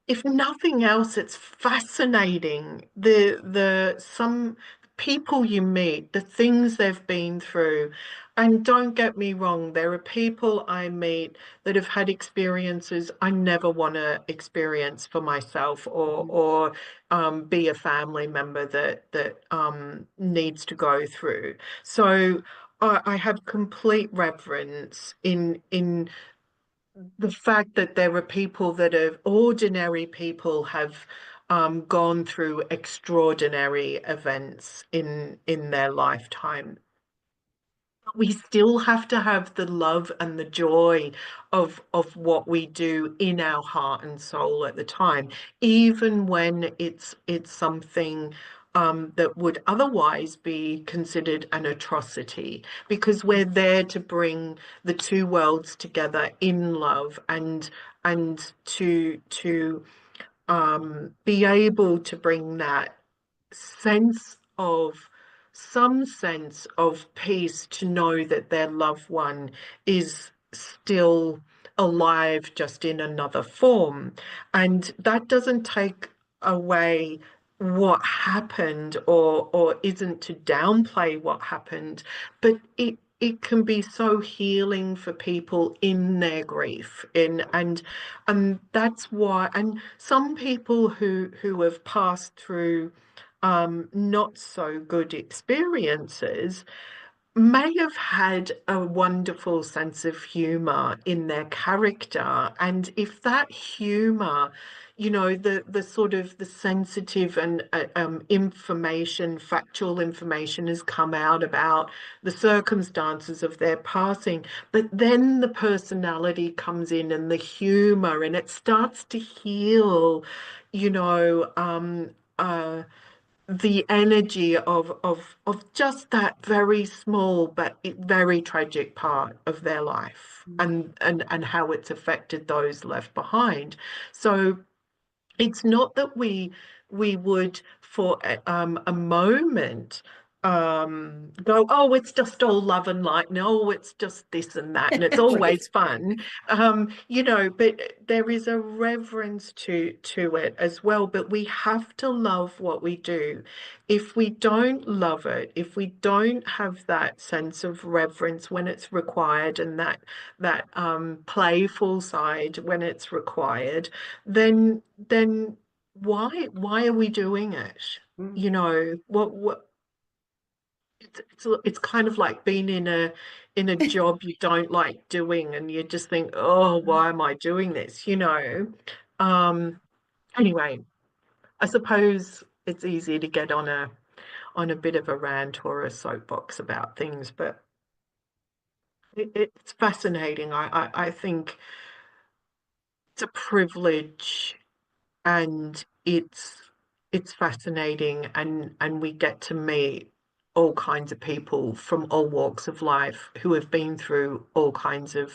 if nothing else, it's fascinating. The some people you meet, the things they've been through. And don't get me wrong, there are people I meet that have had experiences I never want to experience for myself or be a family member that needs to go through. So I have complete reverence in the fact that there are people that have ordinary people have gone through extraordinary events in their lifetime. We still have to have the love and the joy of what we do in our heart and soul at the time, even when it's something that would otherwise be considered an atrocity, because we're there to bring the two worlds together in love and to be able to bring that sense of some sense of peace to know that their loved one is still alive, just in another form. And that doesn't take away what happened or isn't to downplay what happened, but it can be so healing for people in their grief and that's why, and some people who have passed through not so good experiences may have had a wonderful sense of humor in their character. And if that humor, the sort of the sensitive and information, factual information has come out about the circumstances of their passing, but then the personality comes in and the humor, and it starts to heal, you know, the energy of just that very small but very tragic part of their life and how it's affected those left behind. So it's not that we would for a moment go, oh, it's just all love and light. No, it's just this and that, and it's Right. always fun. But there is a reverence to it as well. But we have to love what we do. If we don't love it, if we don't have that sense of reverence when it's required, and that playful side when it's required, then why are we doing it? Mm. What it's kind of like being in a job you don't like doing, and you just think, oh, why am I doing this? Um anyway, I suppose it's easy to get on a bit of a rant or a soapbox about things, but It's fascinating. I think it's a privilege, and it's fascinating, and we get to meet all kinds of people from all walks of life who have been through all kinds of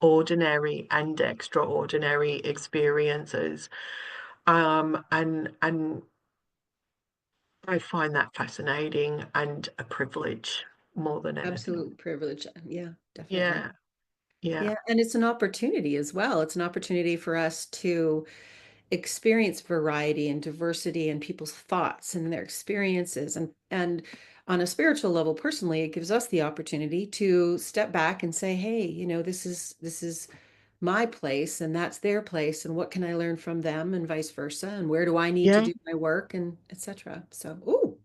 ordinary and extraordinary experiences. And I find that fascinating and a privilege more than anything. Absolute privilege. Yeah, definitely. Yeah, yeah, Yeah, and it's an opportunity as well. It's an opportunity for us to experience variety and diversity in people's thoughts and their experiences. And on a spiritual level, personally, it gives us the opportunity to step back and say, hey, this is my place and that's their place. And what can I learn from them and vice versa? And where do I need to yeah. do my work and etc. So, oh,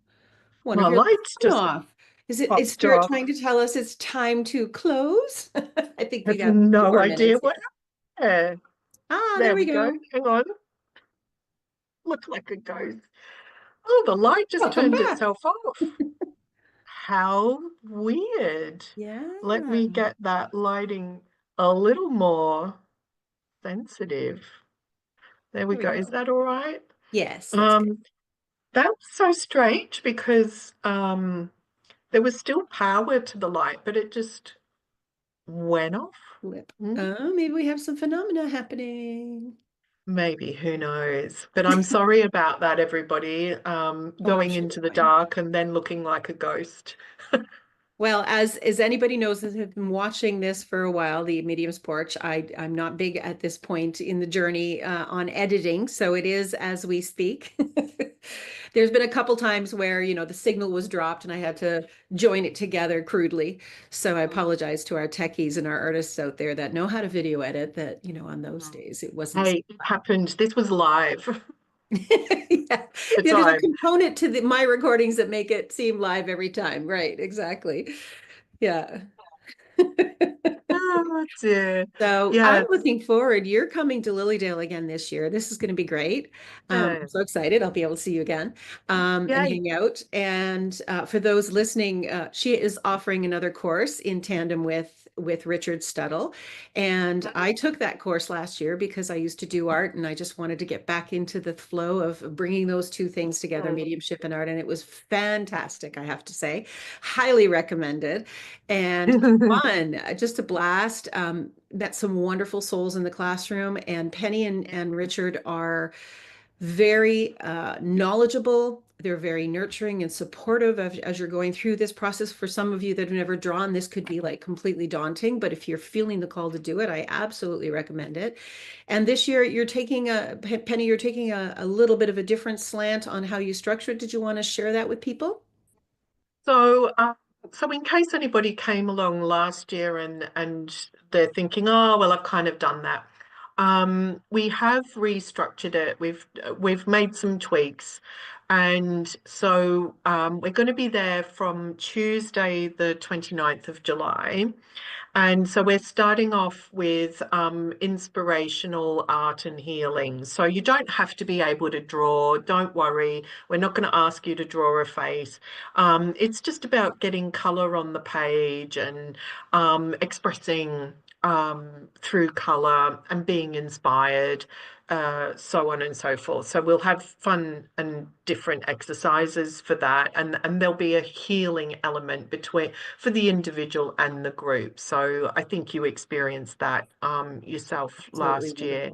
one My of your lights lights went just off. Is popped Spirit off. trying to tell us it's time to close? I think I we have got a few no more idea minutes. what. Yeah, Ah, there there we we go. go. Hang on. Look like a ghost. Oh, the light just Welcome turned back. itself off. How weird. Let Yeah. me get that lighting a little more sensitive. There we There we go. Is go. that all right? Yes, that's good. Um, that was so strange because there was still power to the light, but it just went off. Flip. Mm, Oh, maybe we have some phenomena happening. maybe, who knows? But I'm sorry about that, everybody. Oh, I'm Going sure into we're the fine. dark and then looking like a ghost. Well, as anybody knows that have been watching this for a while, the Medium's Porch, I'm not big at this point in the journey on editing, so it is as we speak. There's been a couple times where, the signal was dropped and I had to join it together crudely. So I apologize to our techies and our artists out there that know how to video edit that, on those days it wasn't. Hey, it happened. This was live. Yeah. The Yeah, there's a time. component to my recordings that make it seem live every time. Right, exactly. Yeah. Oh dear. So I'm Yes. looking forward. You're coming to Lilydale again this year. This is going to be great. I'm so excited. I'll be able to see you again and Yay. hang out. And for those listening, she is offering another course in tandem with Richard Stuttle. And I took that course last year because I used to do art and I just wanted to get back into the flow of bringing those two things together, mediumship and art. And it was fantastic, I have to say. Highly recommended and fun, just a blast. Met some wonderful souls in the classroom, and Penny and Richard are very knowledgeable. They're very nurturing and supportive as you're going through this process. For some of you that have never drawn, this could be like completely daunting, but if you're feeling the call to do it, I absolutely recommend it. And this year, Penny, you're taking a little bit of a different slant on how you structure it. Did you want to share that with people? So, so in case anybody came along last year and they're thinking, oh, well, I've kind of done that. We have restructured it. We've made some tweaks, and so we're going to be there from Tuesday, the 29th of July. And so we're starting off with inspirational art and healing. So you don't have to be able to draw. Don't worry. We're not going to ask you to draw a face. It's just about getting color on the page and expressing through color and being inspired, so on and so forth. So we'll have fun and different exercises for that, and there'll be a healing element between for the individual and the group. So I think you experienced that yourself Absolutely last year.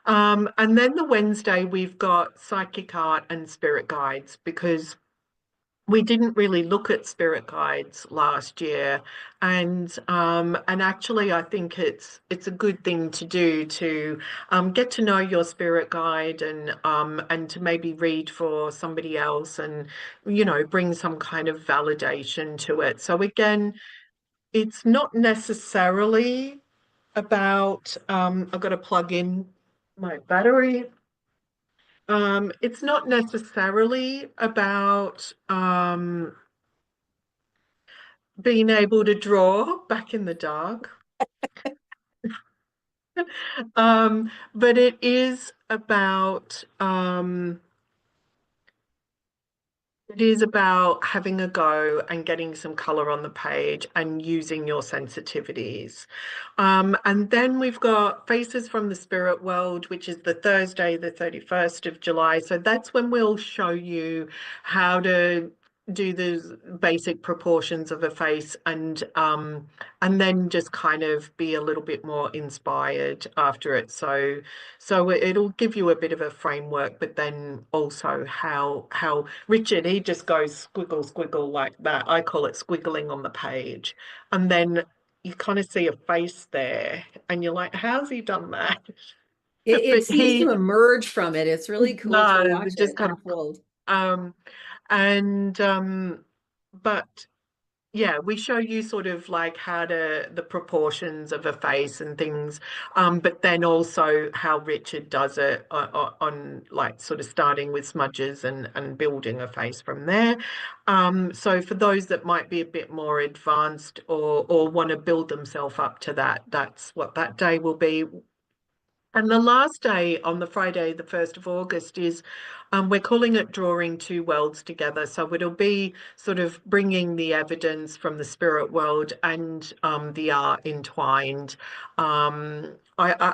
wonderful. And then the Wednesday we've got psychic art and spirit guides because we didn't really look at spirit guides last year, and actually I think it's a good thing to do to get to know your spirit guide and to maybe read for somebody else and bring some kind of validation to it. So again, it's not necessarily about I've got to plug in my battery. It's not necessarily about being able to draw back in the dark. But it is about It is about having a go and getting some color on the page and using your sensitivities. And then we've got Faces from the Spirit World, which is the Thursday, the 31st of July. So that's when we'll show you how to do the basic proportions of a face and then just kind of be a little bit more inspired after it. So it'll give you a bit of a framework, but then also how Richard, he just goes squiggle squiggle like that. I call it squiggling on the page. And then you kind of see a face there and you're like, how's he done that? It But seems to he emerge from it. It's really cool to does, watch it just it kind of unfold. um and but yeah, we show you sort of like how to the proportions of a face and things, but then also how Richard does it on like sort of starting with smudges and building a face from there. So for those that might be a bit more advanced or want to build themselves up to that, that's what that day will be. And the last day on the Friday, the 1st of August, is we're calling it Drawing Two Worlds Together. So it'll be sort of bringing the evidence from the spirit world and the art entwined. I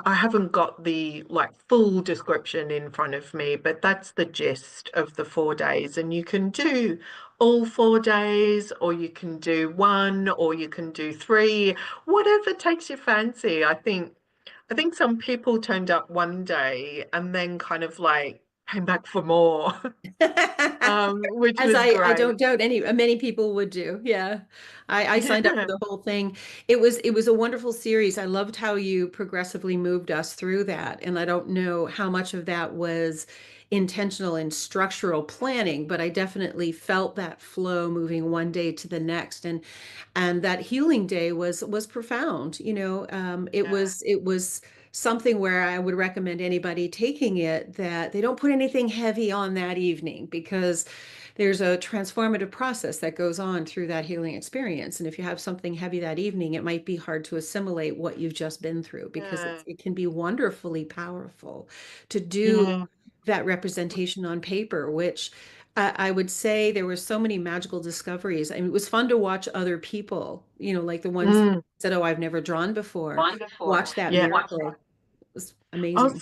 haven't got the like full description in front of me, but that's the gist of the 4 days. And you can do all 4 days, or you can do one, or you can do three, whatever takes your fancy. I think some people turned up one day and then kind of like came back for more, which As was I great. don't doubt many people would do. Yeah. I signed up for the whole thing. It was a wonderful series. I loved how you progressively moved us through that. And I don't know how much of that was intentional and structural planning, but I definitely felt that flow moving one day to the next. And that healing day was profound. It Yeah. was something where I would recommend anybody taking it that they don't put anything heavy on that evening, because there's a transformative process that goes on through that healing experience. And if you have something heavy that evening, it might be hard to assimilate what you've just been through, because Yeah. it can be wonderfully powerful to do Yeah. that representation on paper, which I would say there were so many magical discoveries. I mean, it was fun to watch other people, like the ones that Mm. said, "Oh, I've never drawn before." Watch that Yeah. miracle. It was Oh, amazing.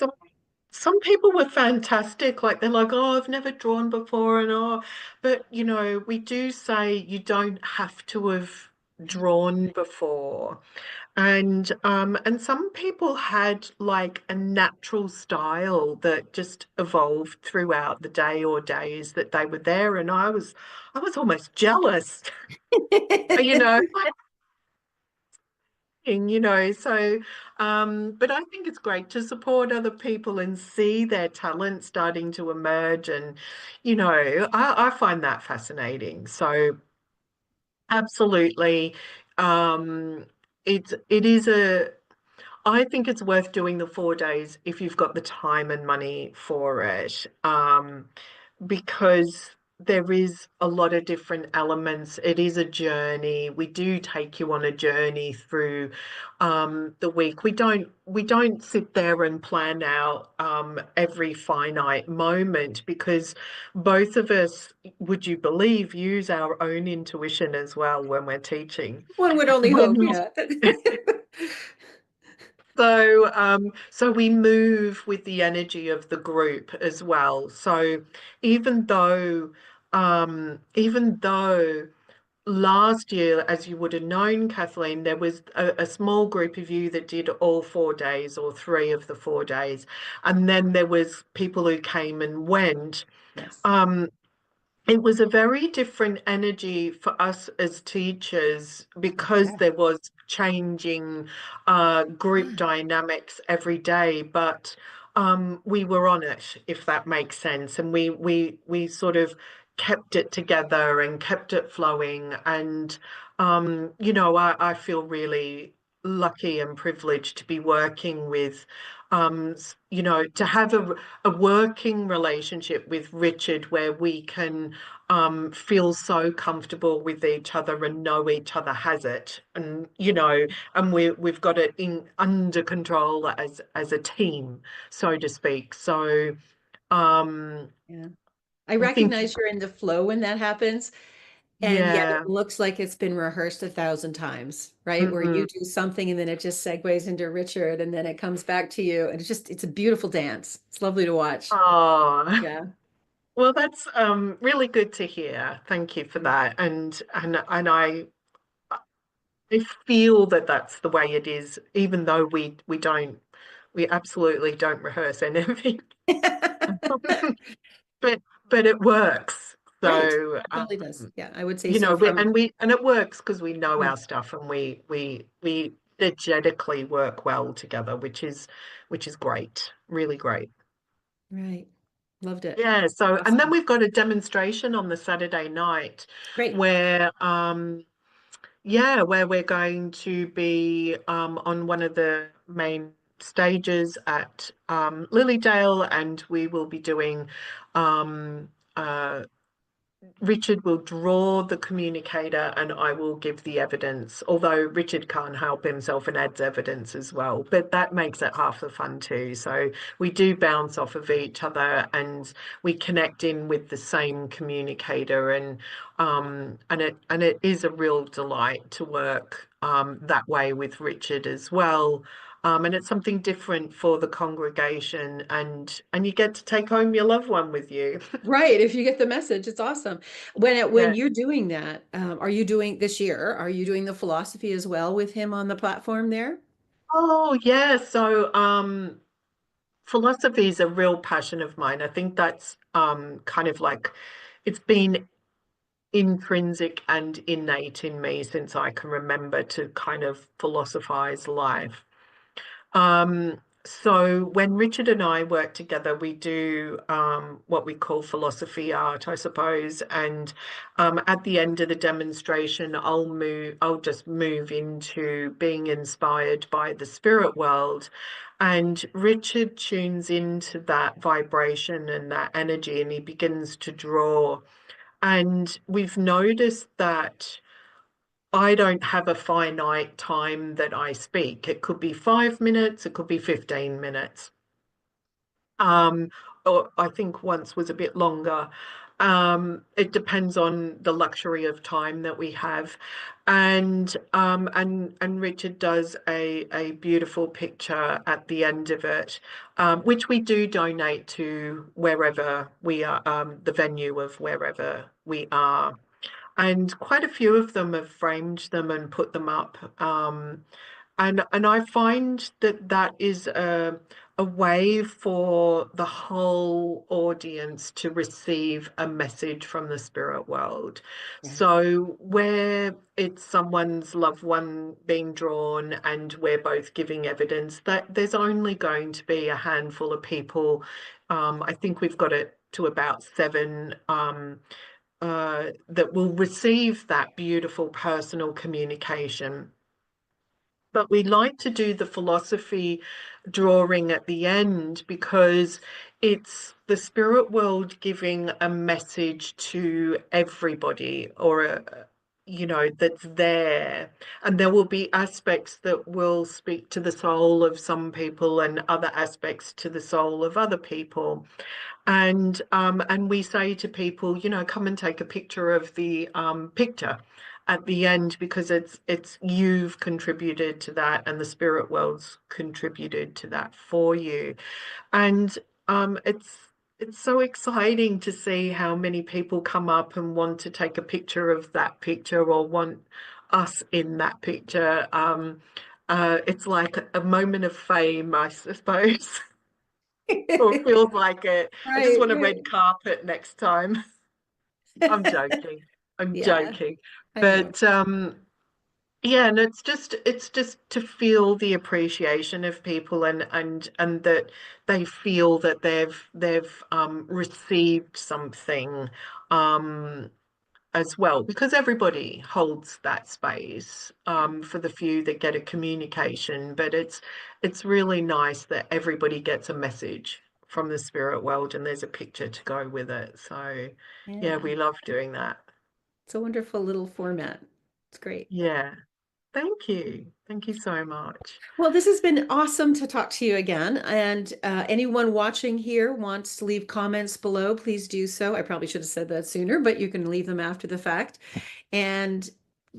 some people were fantastic. Like they're like, oh, I've never drawn before, and but we do say you don't have to have drawn before. And some people had like a natural style that just evolved throughout the day or days that they were there. And I was almost jealous, you know, so but I think it's great to support other people and see their talent starting to emerge. And, I find that fascinating. So absolutely. Um it is a I think it's worth doing the 4 days if you've got the time and money for it, because there is a lot of different elements. It is a journey. We do take you on a journey through the week. We don't sit there and plan out every finite moment, because both of us, would you believe, use our own intuition as well when we're teaching. One would only hope, When yeah. so we move with the energy of the group as well. So even though last year, as you would have known, Kathleen, there was a small group of you that did all 4 days or three of the 4 days, and then there was people who came and went. Yes. Um, it was a very different energy for us as teachers, because Yeah. there was changing group dynamics every day, but we were on it, if that makes sense, and we sort of kept it together and kept it flowing. And I feel really lucky and privileged to be working with to have a working relationship with Richard, where we can feel so comfortable with each other and know each other has it, and we've got it in under control as a team, so to speak. So um, Yeah. I I think recognize you're in the flow when that happens. And yet yeah. it looks like it's been rehearsed 1,000 times, right? Where Mm-mm. you do something and then it just segues into Richard and then it comes back to you. And it's a beautiful dance. It's lovely to watch. Oh, Yeah. well, that's really good to hear. Thank you for that. And I feel that that's the way it is, even though we absolutely don't rehearse anything. But it works. Right. So It totally does. Yeah, I would say you so know, from and it works because we know yeah, our stuff and we energetically work well together, which is great, really great. right. Loved it. Yeah, so and then Awesome. we've got a demonstration on the Saturday night Great. where yeah, where we're going to be on one of the main stages at LILYDALE, and we will be doing um uh Richard will draw the communicator and I will give the evidence, although Richard can't help himself and adds evidence as well. But that makes it half the fun too. So we do bounce off of each other and we connect in with the same communicator, and it is a real delight to work that way with Richard as well. And it's something different for the congregation, and you get to take home your loved one with you. Right. If you get the message, it's awesome. When Yeah. you're doing that, are you doing this year? Are you doing the philosophy as well with him on the platform there? Oh, yeah. So, philosophy is a real passion of mine. I think that's kind of like it's been intrinsic and innate in me since I can remember to kind of philosophize life. So when Richard and I work together, we do what we call philosophy art, I suppose. And at the end of the demonstration, I'll just move into being inspired by the spirit world. And Richard tunes into that vibration and that energy, and he begins to draw. And we've noticed that I don't have a finite time that I speak. It could be 5 minutes, it could be 15 minutes. Um, or I think once was a bit longer. It depends on the luxury of time that we have. And Richard does a beautiful picture at the end of it, which we do donate to wherever we are, the venue of wherever we are. And quite a few of them have framed them and put them up. And I find that that is a way for the whole audience to receive a message from the spirit world. Right. So where it's someone's loved one being drawn and we're both giving evidence, that there's only going to be a handful of people. I think we've got it to about seven. That will receive that beautiful personal communication. But we like to do the philosophy drawing at the end because it's the spirit world giving a message to everybody, or you know, that's there. And there will be aspects that will speak to the soul of some people and other aspects to the soul of other people. And we say to people, you know, come and take a picture of the picture at the end because it's you've contributed to that and the spirit world's contributed to that for you. And it's so exciting to see how many people come up and want to take a picture of that picture or want us in that picture. It's like a moment of fame, I suppose. Or feels like it. I just Right, want a red right. carpet next time. I'm joking. I'm Yeah, joking. I know. But yeah, and it's just to feel the appreciation of people and that they feel that they've received something um as well, because everybody holds that space Yeah. for the few that get a communication, but it's really nice that everybody gets a message from the spirit world and there's a picture to go with it. So yeah, Yeah. we love doing that. It's a wonderful little format. It's great. Yeah. Thank you. Thank you so much. Well, this has been awesome to talk to you again. And anyone watching here wants to leave comments below, please do so. I probably should have said that sooner, but you can leave them after the fact. And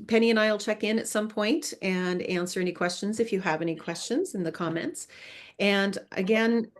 Penny and I will check in at some point and answer any questions if you have any questions in the comments. And again,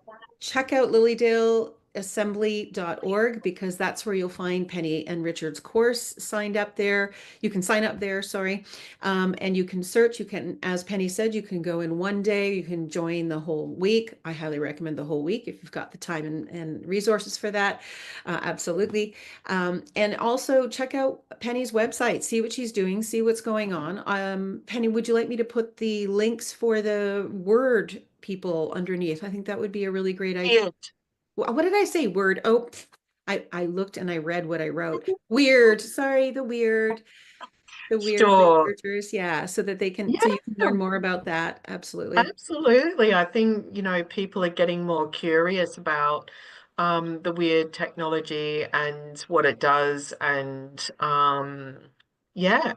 check out LILYDALEassembly.org because that's where you'll find Penny and Richard's course signed up there. You can sign up there, sorry. And you can search. You can, as Penny said, you can go in one day. You can join the whole week. I highly recommend the whole week if you've got the time and resources for that. Absolutely. And also check out Penny's website, see what she's doing, see what's going on. Penny, would you like me to put the links for the Word people underneath? I think that would be a really great idea. Weird. What did I say? Word. Oh, I looked and I read what I wrote. Weird. Sorry, the weird Sure. researchers. Yeah, so that they can, Yeah, so you can learn more about that. Absolutely. absolutely. I think, people are getting more curious about the weird technology and what it does. And yeah,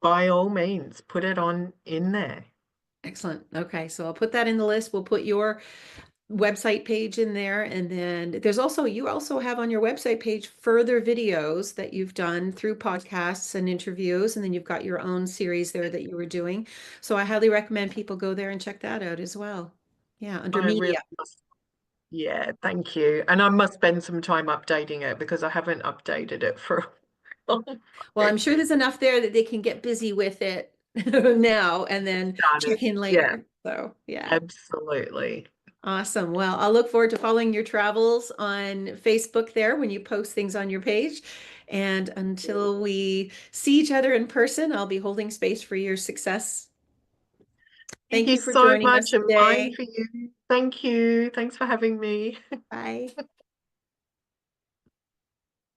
by all means, put it on in there. Excellent. Okay, so I'll put that in the list. We'll put your website page in there. And then there's also, you also have on your website page further videos that you've done through podcasts and interviews. And then you've got your own series there that you were doing. So I highly recommend people go there and check that out as well. Yeah, under I really media. must. Yeah, thank you. And I must spend some time updating it because I haven't updated it for a long Well, I'm sure time. there's enough there that they can get busy with it now and then Started. check in Yeah, later. So, yeah. absolutely. Awesome. Well, I'll look forward to following your travels on Facebook there when you post things on your page. And until we see each other in person, I'll be holding space for your success. Thank Thank you you for so joining us much, and mine today. for you. Thank you. Thanks for having me. Bye.